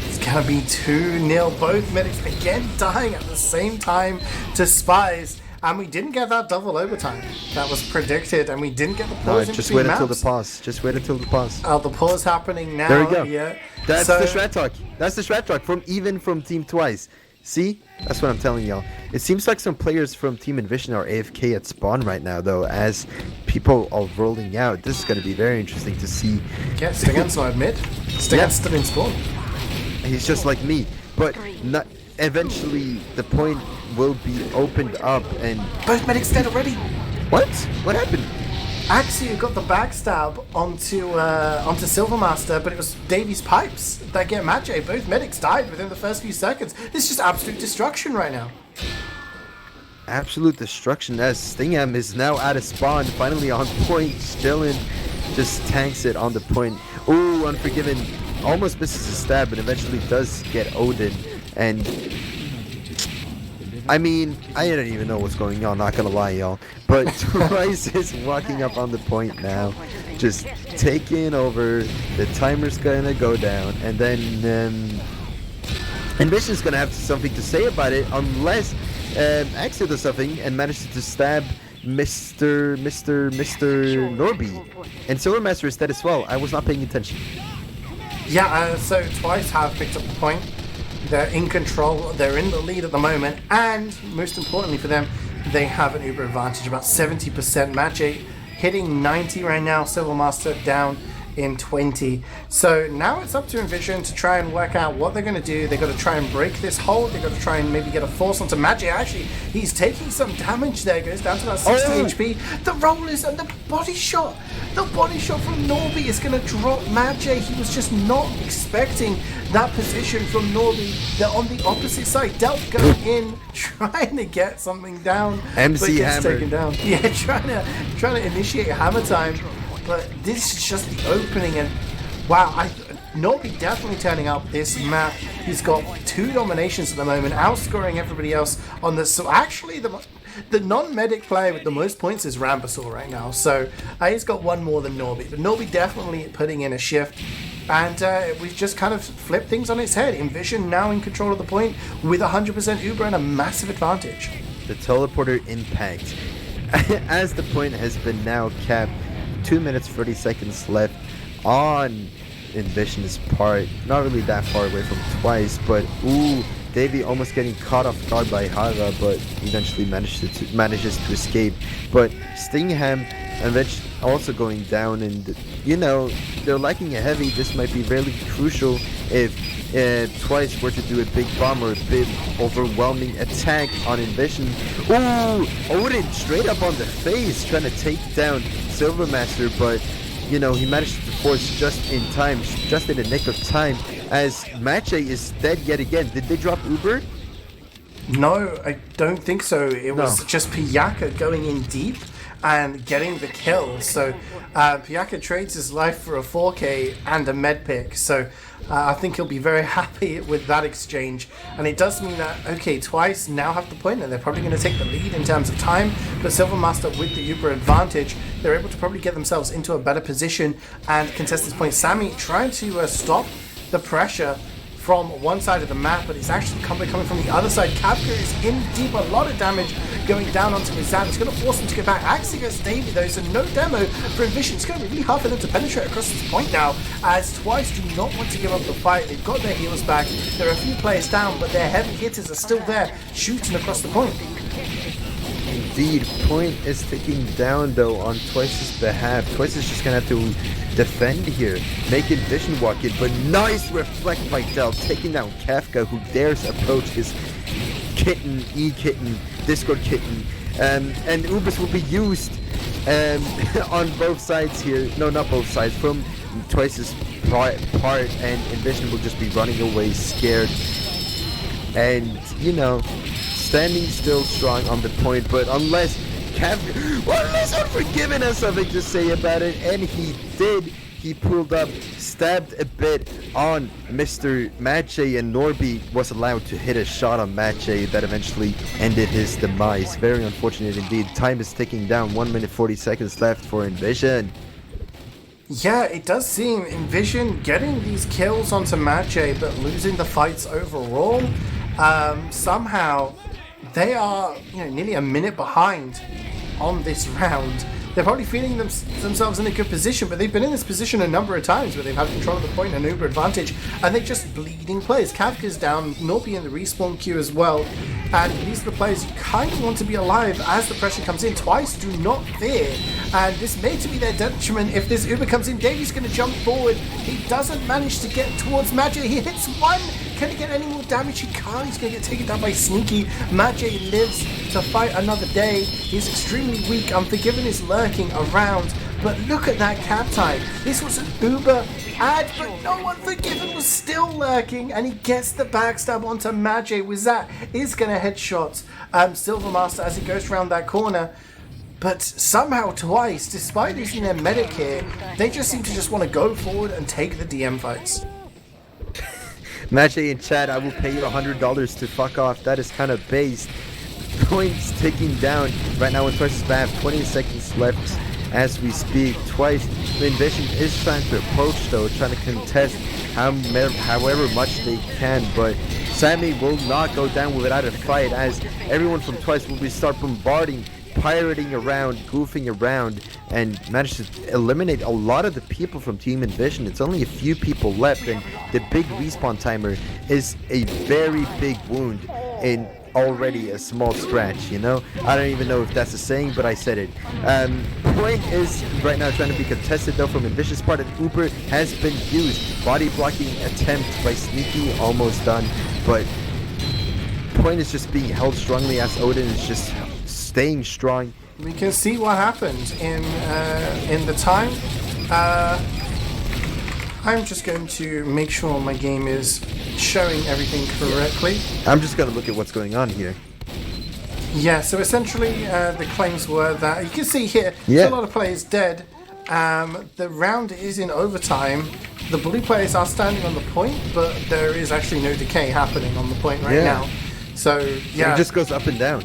It's gonna be 2-0. Both medics again dying at the same time to Spies, and we didn't get that double overtime that was predicted, and we didn't get the pause in just between wait maps. until the pause. Just wait until the pause. Oh, the pause happening now. There we go. Yeah. That's the Shred Talk. That's the Shred Talk from Team Twice. See? That's what I'm telling y'all. It seems like some players from Team inVision are AFK at spawn right now, though, as people are rolling out. This is going to be very interesting to see. Yeah, Stingan's not mid. Stingan's still in spawn. He's just like me, but not, eventually the point will be opened up, and both medics dead already. What happened? Axie got the backstab onto Silvermaster, but it was Davy's pipes that get Matchey. Both medics died within the first few seconds. This is just absolute destruction right now. Absolute destruction as Stingham is now at a spawn, finally on point. Stillen just tanks it on the point. Ooh, Unforgiven almost misses a stab, but eventually does get Odin. And I mean, I don't even know what's going on, not gonna lie, y'all. But Twice is walking up on the point now, just taking over. The timer's gonna go down, and then inVision's gonna have something to say about it, unless Axel does something and manages to stab Mr. Norby. And Silvermaster is dead as well. I was not paying attention. Yeah, so Twice have picked up the point. They're in control, they're in the lead at the moment, and most importantly for them, they have an uber advantage, about 70%. Matchey hitting 90 right now, Silvermaster down in 20. So now it's up to inVision to try and work out what they're going to do. They've got to try and break this hold. They've got to try and maybe get a force onto Matchey. Actually, he's taking some damage there. Goes down to about 60 HP. The rollers and the body shot. The body shot from Norby is going to drop Matchey. He was just not expecting that position from Norby. They're on the opposite side. Delp going in, trying to get something down. MC Hammer. Taken down. Yeah, trying to initiate hammer time. But this is just the opening, and wow, Norby definitely turning up this map. He's got 2 dominations at the moment, outscoring everybody else on this. So actually, the non-medic player with the most points is Rambasaur right now. So he's got 1 more than Norby. But Norby definitely putting in a shift. And we've just kind of flipped things on its head. inVision now in control of the point with 100% Uber and a massive advantage. The teleporter impact. As the point has been now capped, 2 minutes 30 seconds left on inVision's part. Not really that far away from Twice, but ooh, Davey almost getting caught off guard by Hara, but eventually manages to escape. But Stingham eventually also going down, and you know, they're lacking a heavy. This might be really crucial if Twice were to do a big bomb or a big overwhelming attack on inVision. Ooh, Odin straight up on the face, trying to take down Silvermaster, but you know, he managed to force just in time, just in the nick of time, as Matchey is dead yet again. Did they drop Uber? No, I don't think so. It was just Piyaka going in deep and getting the kill. So Piyaka trades his life for a 4K and a med pick. So I think he'll be very happy with that exchange. And it does mean that, okay, Twice now have the point, and they're probably going to take the lead in terms of time. But Silvermaster with the Uber advantage, they're able to probably get themselves into a better position and contest this point. Sammy trying to stop the pressure from one side of the map, but it's actually coming from the other side. Kafka is in deep, a lot of damage going down onto Mizan. It's going to force him to get back. Axie gets Davey though, so no demo for inVision. It's going to be really hard for them to penetrate across this point now, as Twice do not want to give up the fight. They've got their heals back. There are a few players down, but their heavy hitters are still there, shooting across the point. Indeed, point is ticking down though on Twice's behalf. Twice is just going to have to defend here, make inVision walk in, but nice reflect by Del, taking down Kafka, who dares approach his kitten, E-kitten, Discord kitten, and Ubis will be used on both sides here. No, not both sides, from Twice's part, and inVision will just be running away scared, and you know, standing still strong on the point. But unless Unforgiven has something to say about it, and he did. He pulled up, stabbed a bit on Mr. Matchey, and Norby was allowed to hit a shot on Matchey that eventually ended his demise. Very unfortunate indeed. Time is ticking down. 1 minute 40 seconds left for inVision. Yeah, it does seem inVision getting these kills onto Matchey, but losing the fights overall. Somehow they are, nearly a minute behind on this round. They're probably feeling themselves in a good position, but they've been in this position a number of times where they've had control of the point and Uber advantage, and they're just bleeding players. Kafka's down, Norby in the respawn queue as well, and these are the players you kind of want to be alive as the pressure comes in. Twice do not fear, and this may to be their detriment. If this Uber comes in, Davey's going to jump forward. He doesn't manage to get towards Magic. He hits one. can he get any more damage? He can't. He's going to get taken down by Sneaky. MadJ lives to fight another day. He's extremely weak. Unforgiven is lurking around. But look at that cap time. This was an Uber ad, but no Unforgiven was still lurking, and he gets the backstab onto MadJ. With that, is going to headshot Silvermaster as he goes around that corner. But somehow twice, despite losing their medic here, they just seem to just want to go forward and take the DM fights. MadJ in chat, I will pay you $100 to fuck off. That is kind of based. Points ticking down right now when Twice is back. 20 seconds left as we speak. Twice, the inVision is trying to approach though, trying to contest however much they can, but Sammy will not go down without a fight, as everyone from Twice will start bombarding, pirating around, goofing around, and manage to eliminate a lot of the people from Team inVision. It's only a few people left, and the big respawn timer is a very big wound in already a small scratch, you know? I don't even know if that's a saying, but I said it. Point is right now trying to be contested though from inVision's part, and Uber has been used. Body blocking attempt by Sneaky, almost done, but Point is just being held strongly as Odin is just staying strong. We can see what happened in the time. I'm just going to make sure my game is showing everything correctly. I'm just going to look at what's going on here. Yeah, so essentially the claims were that, you can see here, yeah, a lot of players dead. The round is in overtime. The blue players are standing on the point, but there is actually no decay happening on the point right now. So, yeah. It just goes up and down.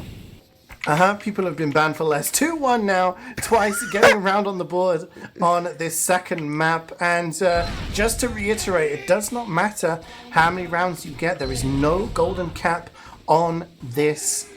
People have been banned for less. 2-1 now, Twice getting around on the board on this second map. And just to reiterate, it does not matter how many rounds you get. There is no golden cap on this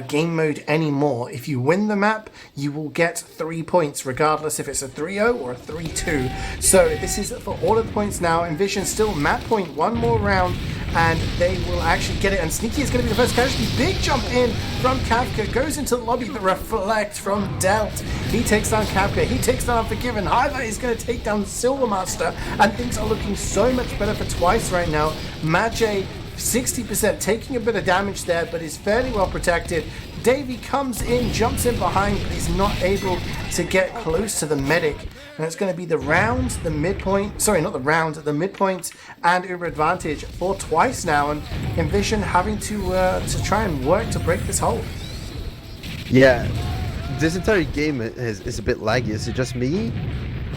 game mode anymore. If you win the map, you will get 3 points, regardless if it's a 3-0 or a 3-2. So this is for all of the points now. inVision still map point one more round, and they will actually get it. And Sneaky is going to be the first casualty. Big jump in from Kafka, goes into the lobby. The Reflekt from Delt. He takes down Kafka. He takes down Unforgiven. Highlight is going to take down Silvermaster, and things are looking so much better for Twice right now. MadJ 60%, taking a bit of damage there, but is fairly well protected. Davey comes in, jumps in behind, but he's not able to get close to the medic. And it's going to be the round, the midpoint, sorry, not the round, the midpoint and Uber advantage for Twice now, and inVision having to try and work to break this hold. Yeah, this entire game is a bit laggy. Is it just me?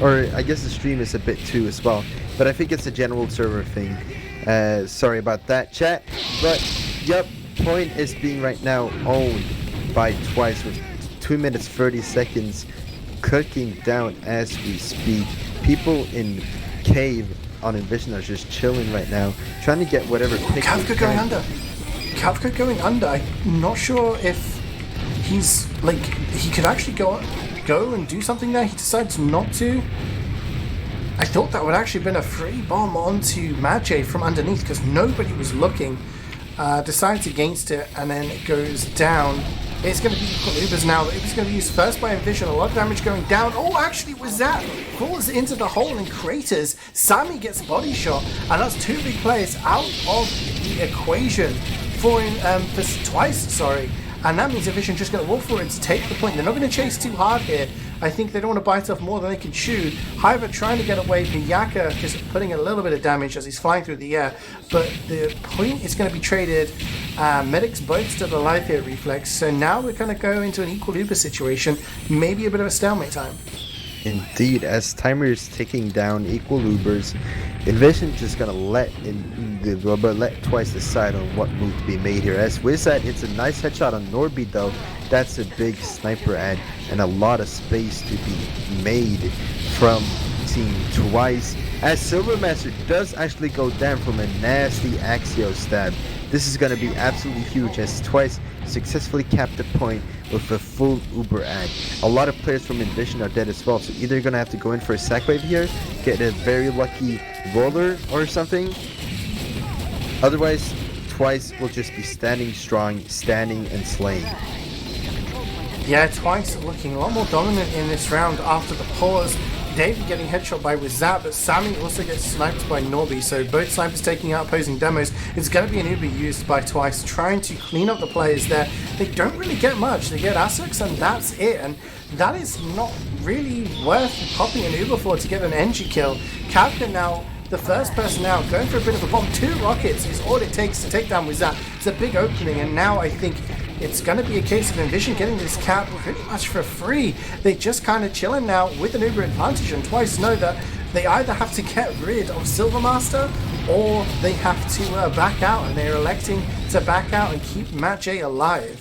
Or I guess the stream is a bit too as well. But I think it's a general server thing. Sorry about that, chat. But, yep, Point is being right now owned by Twice with 2 minutes 30 seconds cooking down as we speak. People in Cave on inVision are just chilling right now, trying to get whatever pick. Kafka going under. Kafka going under. I'm not sure if he's, like, he could actually go and do something there. He decides not to. I thought that would actually have been a free bomb onto MadJ from underneath because nobody was looking. Decides against it, and then it goes down. It's going to be Uber's now. Uber's going to be used first by inVision. A lot of damage going down. Oh, actually, was that falls into the hole and craters. Sammy gets body shot, and that's 2 big players out of the equation for Twice. Sorry. And that means inVision just going to walk forward to take the point. They're not going to chase too hard here. I think they don't want to bite off more than they can chew. However, trying to get away, Miyaka just putting a little bit of damage as he's flying through the air. But the point is going to be traded. Medics both still alive here, Refleks. So now we're going to go into an equal Uber situation. Maybe a bit of a stalemate time. Indeed, as timer is ticking down, equal Ubers, inVision just gonna let Twice decide on what move to be made here. As Wizard, it's a nice headshot on Norby though. That's a big sniper ad and a lot of space to be made from Team Twice. As Silvermaster does actually go down from a nasty Axio stab. This is gonna be absolutely huge as Twice successfully capped the point with a full Uber ad. A lot of players from inVision are dead as well, so either you're gonna have to go in for a sack wave here, get a very lucky roller or something. Otherwise, Twice will just be standing strong, standing and slaying. Yeah, Twice looking a lot more dominant in this round after the pause. Davey getting headshot by Wizat, but Sammy also gets sniped by Norby, so both snipers taking out opposing demos. It's going to be an Uber used by Twice, trying to clean up the players there. They don't really get much. They get Assets and that's it, and that is not really worth popping an Uber for to get an NG kill. Captain now, the first person out, going for a bit of a bomb. 2 rockets is all it takes to take down Wizat. It's a big opening, and now I think it's going to be a case of inVision getting this cap pretty much for free. They just kind of chilling now with an Uber advantage, and Twice know that they either have to get rid of Silvermaster or they have to back out, and they're electing to back out and keep JMaxchill alive.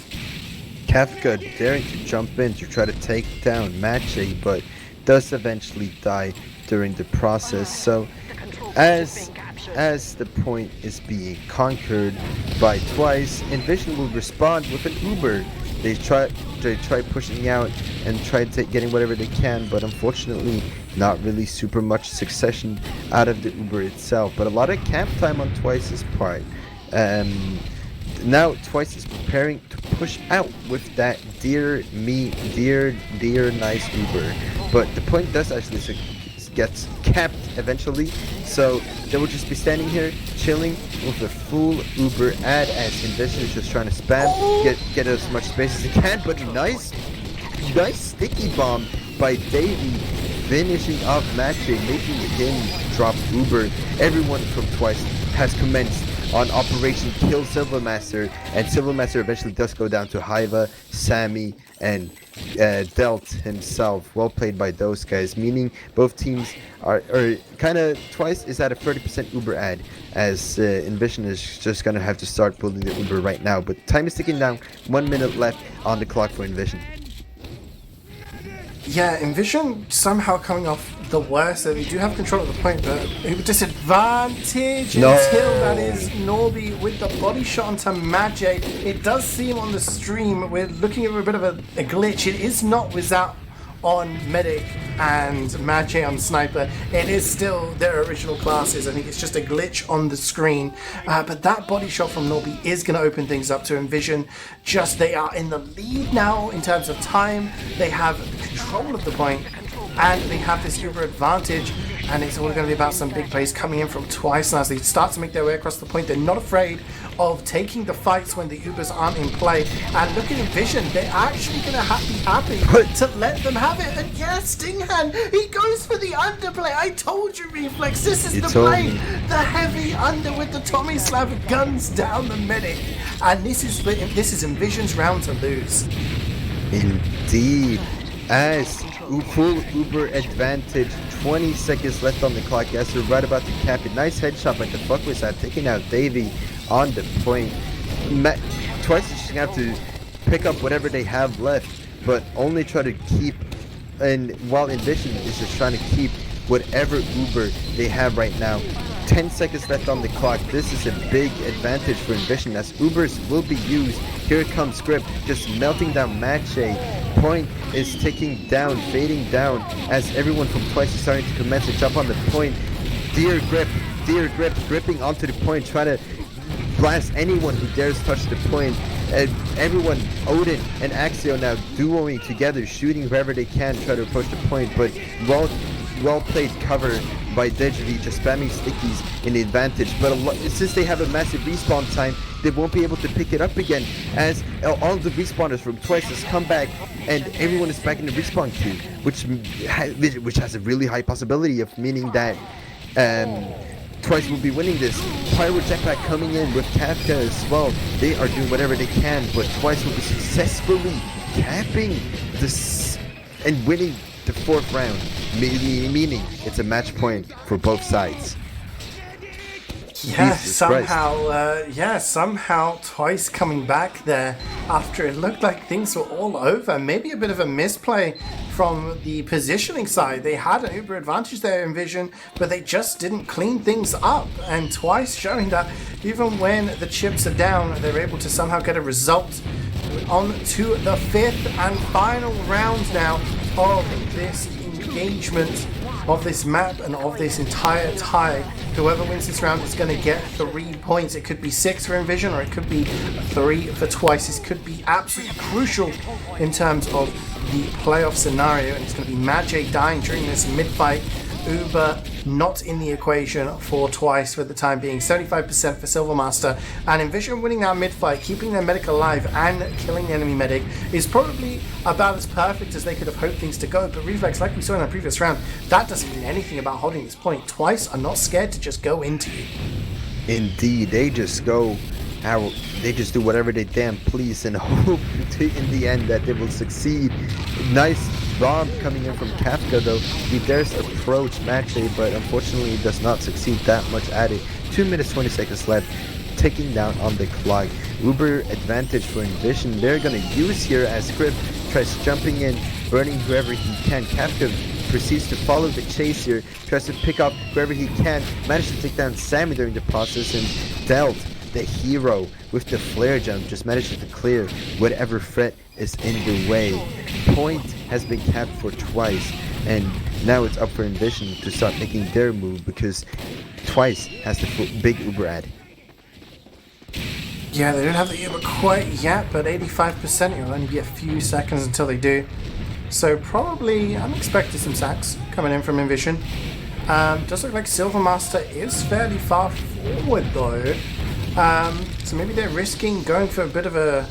Kafka daring to jump in to try to take down JMaxchill, but does eventually die during the process. So as the point is being conquered by Twice, inVision will respond with an Uber. They try pushing out and try getting whatever they can, but unfortunately not really super much succession out of the Uber itself. But a lot of camp time on Twice's part. Now Twice is preparing to push out with that dear nice Uber. But the point does actually gets capped eventually, so they will just be standing here chilling with a full Uber ad as inVision is just trying to spam, get as much space as he can. But nice sticky bomb by Davey, finishing off JMaxchill, making him drop Uber. Everyone from Twice has commenced on Operation Kill Silvermaster, and Silvermaster eventually does go down to Hiva, Sammy, and Delt himself. Well played by those guys, meaning both teams are kind of Twice is at a 30% Uber ad, as inVision is just gonna have to start building the Uber right now. But time is ticking down, 1 minute left on the clock for inVision. Yeah, inVision somehow coming off the worst. They do have control of the point, but Uber disadvantage until that is Norby with the body shot onto JMaxchill. It does seem on the stream we're looking at a bit of a glitch. It is not without on Medic and JMaxchill on Sniper. It is still their original classes. I think it's just a glitch on the screen. But that body shot from Norby is going to open things up to inVision. Just they are in the lead now in terms of time. They have control of the point, and they have this Uber advantage, and it's all going to be about some big plays coming in from Twice. And as they start to make their way across the point, they're not afraid of taking the fights when the Ubers aren't in play. And look at inVision, they're actually going to be happy to let them have it. And yes, Stinghand, he goes for the underplay. I told you, Refleks, this is the play. The heavy under with the Tomislav guns down the Medic. And this is inVision's round to lose. Indeed. As full Uber advantage, 20 seconds left on the clock. Yes, we're right about to cap it. Nice headshot by the fuck was that, taking out Davey on the point. Twice is just gonna have to pick up whatever they have left, but only try to keep, and while inVision is just trying to keep whatever Uber they have right now. 10 seconds left on the clock. This is a big advantage for inVision as Ubers will be used. Here comes Grip, just melting down JMaxchill. Point is ticking down, fading down, as everyone from Twice is starting to commence to jump on the point. Dear Grip, gripping onto the point, trying to blast anyone who dares touch the point. And everyone, Odin and Axio now duoing together, shooting wherever they can, try to approach the point, but well played cover by Dejvi, just spamming stickies in the advantage. But since they have a massive respawn time, they won't be able to pick it up again, as all the respawners from Twice has come back and everyone is back in the respawn queue, which has a really high possibility of meaning that Twice will be winning this. Pyro Jetpack coming in with Kafka as well. They are doing whatever they can, but Twice will be successfully capping this and winning the 4th round, meaning it's a match point for both sides. Yeah, somehow Twice coming back there after it looked like things were all over. Maybe a bit of a misplay from the positioning side. They had an Uber advantage there inVision, but they just didn't clean things up. And Twice showing that even when the chips are down, they're able to somehow get a result. On to the 5th and final round now of this engagement. of this map and of this entire tie. Whoever wins this round is going to get 3 points. It could be 6 for inVision, or it could be 3 for Twice. This could be absolutely crucial in terms of the playoff scenario, and it's going to be JMaxchill dying during this mid-fight. Uber not in the equation for Twice for the time being. 75% for Silvermaster, and inVision winning that mid-fight, keeping their medic alive and killing the enemy medic is probably about as perfect as they could have hoped things to go. But Refleks, like we saw in the previous round, that doesn't mean anything about holding this point. Twice are not scared to just go into you. Indeed, they just go how they just do whatever they damn please and hope in the end that they will succeed. Nice bomb coming in from Kafka though. He dares approach JMaxchill, but unfortunately does not succeed that much at it. 2 minutes 20 seconds left, ticking down on the clock. Uber advantage for inVision. They're gonna use here as Script tries jumping in, burning whoever he can. Kafka proceeds to follow the chase here, tries to pick up whoever he can, managed to take down Sammy during the process, and Delt, the hero with the flare jump, just manages to clear whatever threat is in the way. Point has been capped for Twice, and now it's up for inVision to start making their move because Twice has the big Uber ad. Yeah, they don't have the Uber quite yet, but 85%, it'll only be a few seconds until they do. So probably, I'm expecting some sacks coming in from inVision. Does look like Silvermaster is fairly far forward though. So maybe they're risking going for a bit of a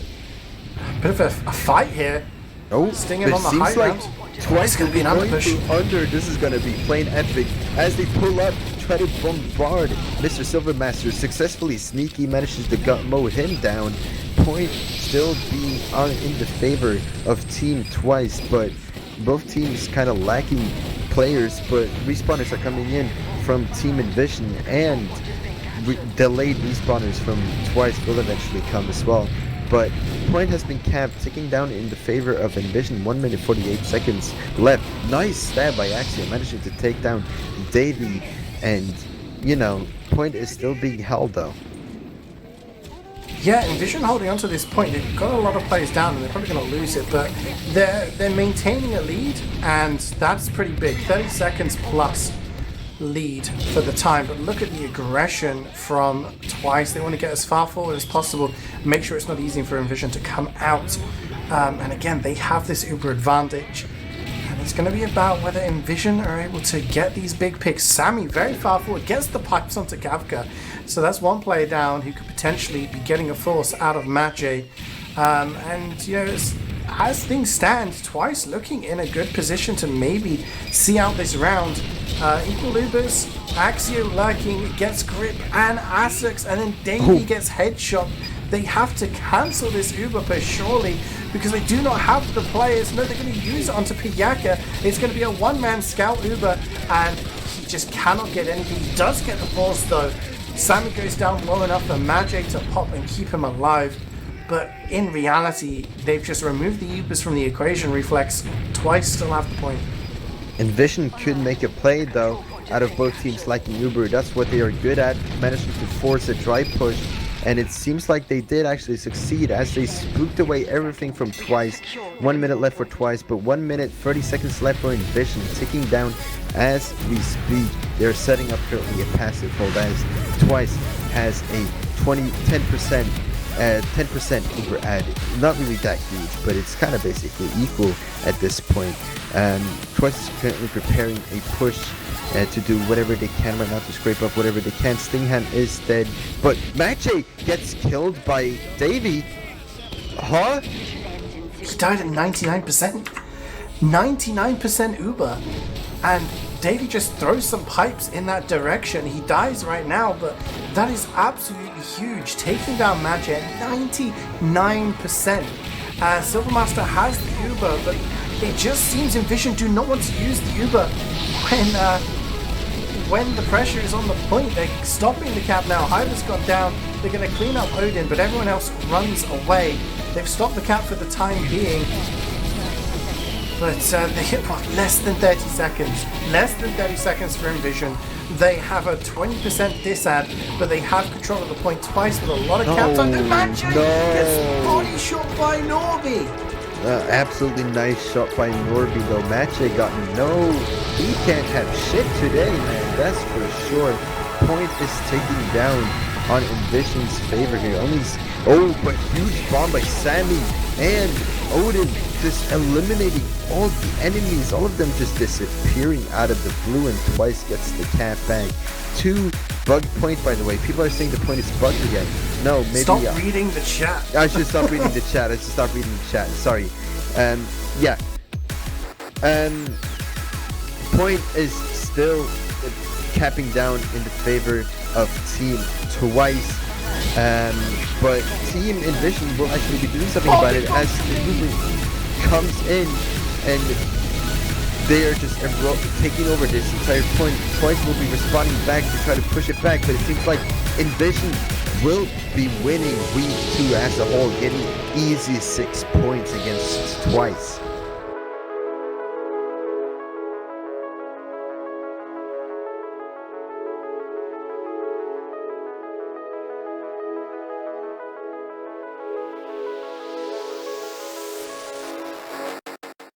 fight here. Oh, stinging on the high like ground. Twice going to be an underpush. Under, this is going to be plain epic as they pull up, try to bombard Mr. Silvermaster. Successfully sneaky manages to mow him down. Point still being in the favor of Team Twice, but both teams kind of lacking players. But respawners are coming in from Team inVision, and delayed respawners from Twice will eventually come as well. But point has been capped, ticking down in the favor of inVision. 1 minute 48 seconds left. Nice stab by Axiom, managing to take down Davey, and you know, point is still being held though. Yeah, inVision holding on to this point. They've got a lot of players down and they're probably going to lose it, but they're maintaining a lead, and that's pretty big. 30 seconds plus lead for the time, but look at the aggression from Twice. They want to get as far forward as possible, make sure it's not easy for inVision to come out, and again, they have this Uber advantage, and it's going to be about whether inVision are able to get these big picks. Sammy very far forward, gets the pipes onto Kafka, so that's one player down who could potentially be getting a force out of JMaxchill, and you know, as things stand, Twice looking in a good position to maybe see out this round. Equal Ubers, Axio lurking, gets grip and Asics, and then Davey gets headshot. They have to cancel this Uber push surely because they do not have the players. No, they're going to use it onto Piyaka. It's going to be a one-man scout Uber, and he just cannot get anything. He does get the force though. Sammy goes down low enough for JMaxchill to pop and keep him alive. But in reality, they've just removed the Ubers from the equation. Refleks, Twice still have the point. inVision could make a play though out of both teams liking Uber. That's what they are good at, managing to force a dry push, and it seems like they did actually succeed as they spooked away everything from Twice. 1 minute left for Twice, but 1 minute 30 seconds left for inVision, ticking down as we speak. They're setting up currently a passive hold as Twice has a 10% Uber ad. Not really that huge, but it's kind of basically equal at this point. Twice is currently preparing a push to do whatever they can right now to scrape up whatever they can. Stingham is dead, but JMaxchill gets killed by Davey. Huh? He died at 99%. 99% Uber. And Davey just throws some pipes in that direction. He dies right now, but that is absolutely huge. Taking down JMaxchill at 99%. Silvermaster has the Uber, but it just seems inVision do not want to use the Uber when the pressure is on the point. They're stopping the cap now. Hyder's gone down. They're going to clean up Odin, but everyone else runs away. They've stopped the cap for the time being. But they hit less than 30 seconds. Less than 30 seconds for inVision. They have a 20% disad, but they have control of the point Twice with a lot of caps on. JMaxchill gets body shot by Norby. Absolutely nice shot by Norby though. Matcha got no. He can't have shit today, man. That's for sure. Point is taking down on inVision's favor here. But huge bomb by Sammy and Odin, just eliminating all the enemies. All of them just disappearing out of the blue, and Twice gets the cat back. 2 bug point, by the way. People are saying the point is bugged again. No, maybe. Stop reading the chat. I should stop reading the chat. Sorry. Yeah. Point is still capping down in the favor of Team Twice. But Team inVision will actually be doing something about it as the movement comes in and they are just taking over this entire point. Twice will be responding back to try to push it back, but it seems like inVision will be winning week 2 as a whole, getting easy 6 points against Twice.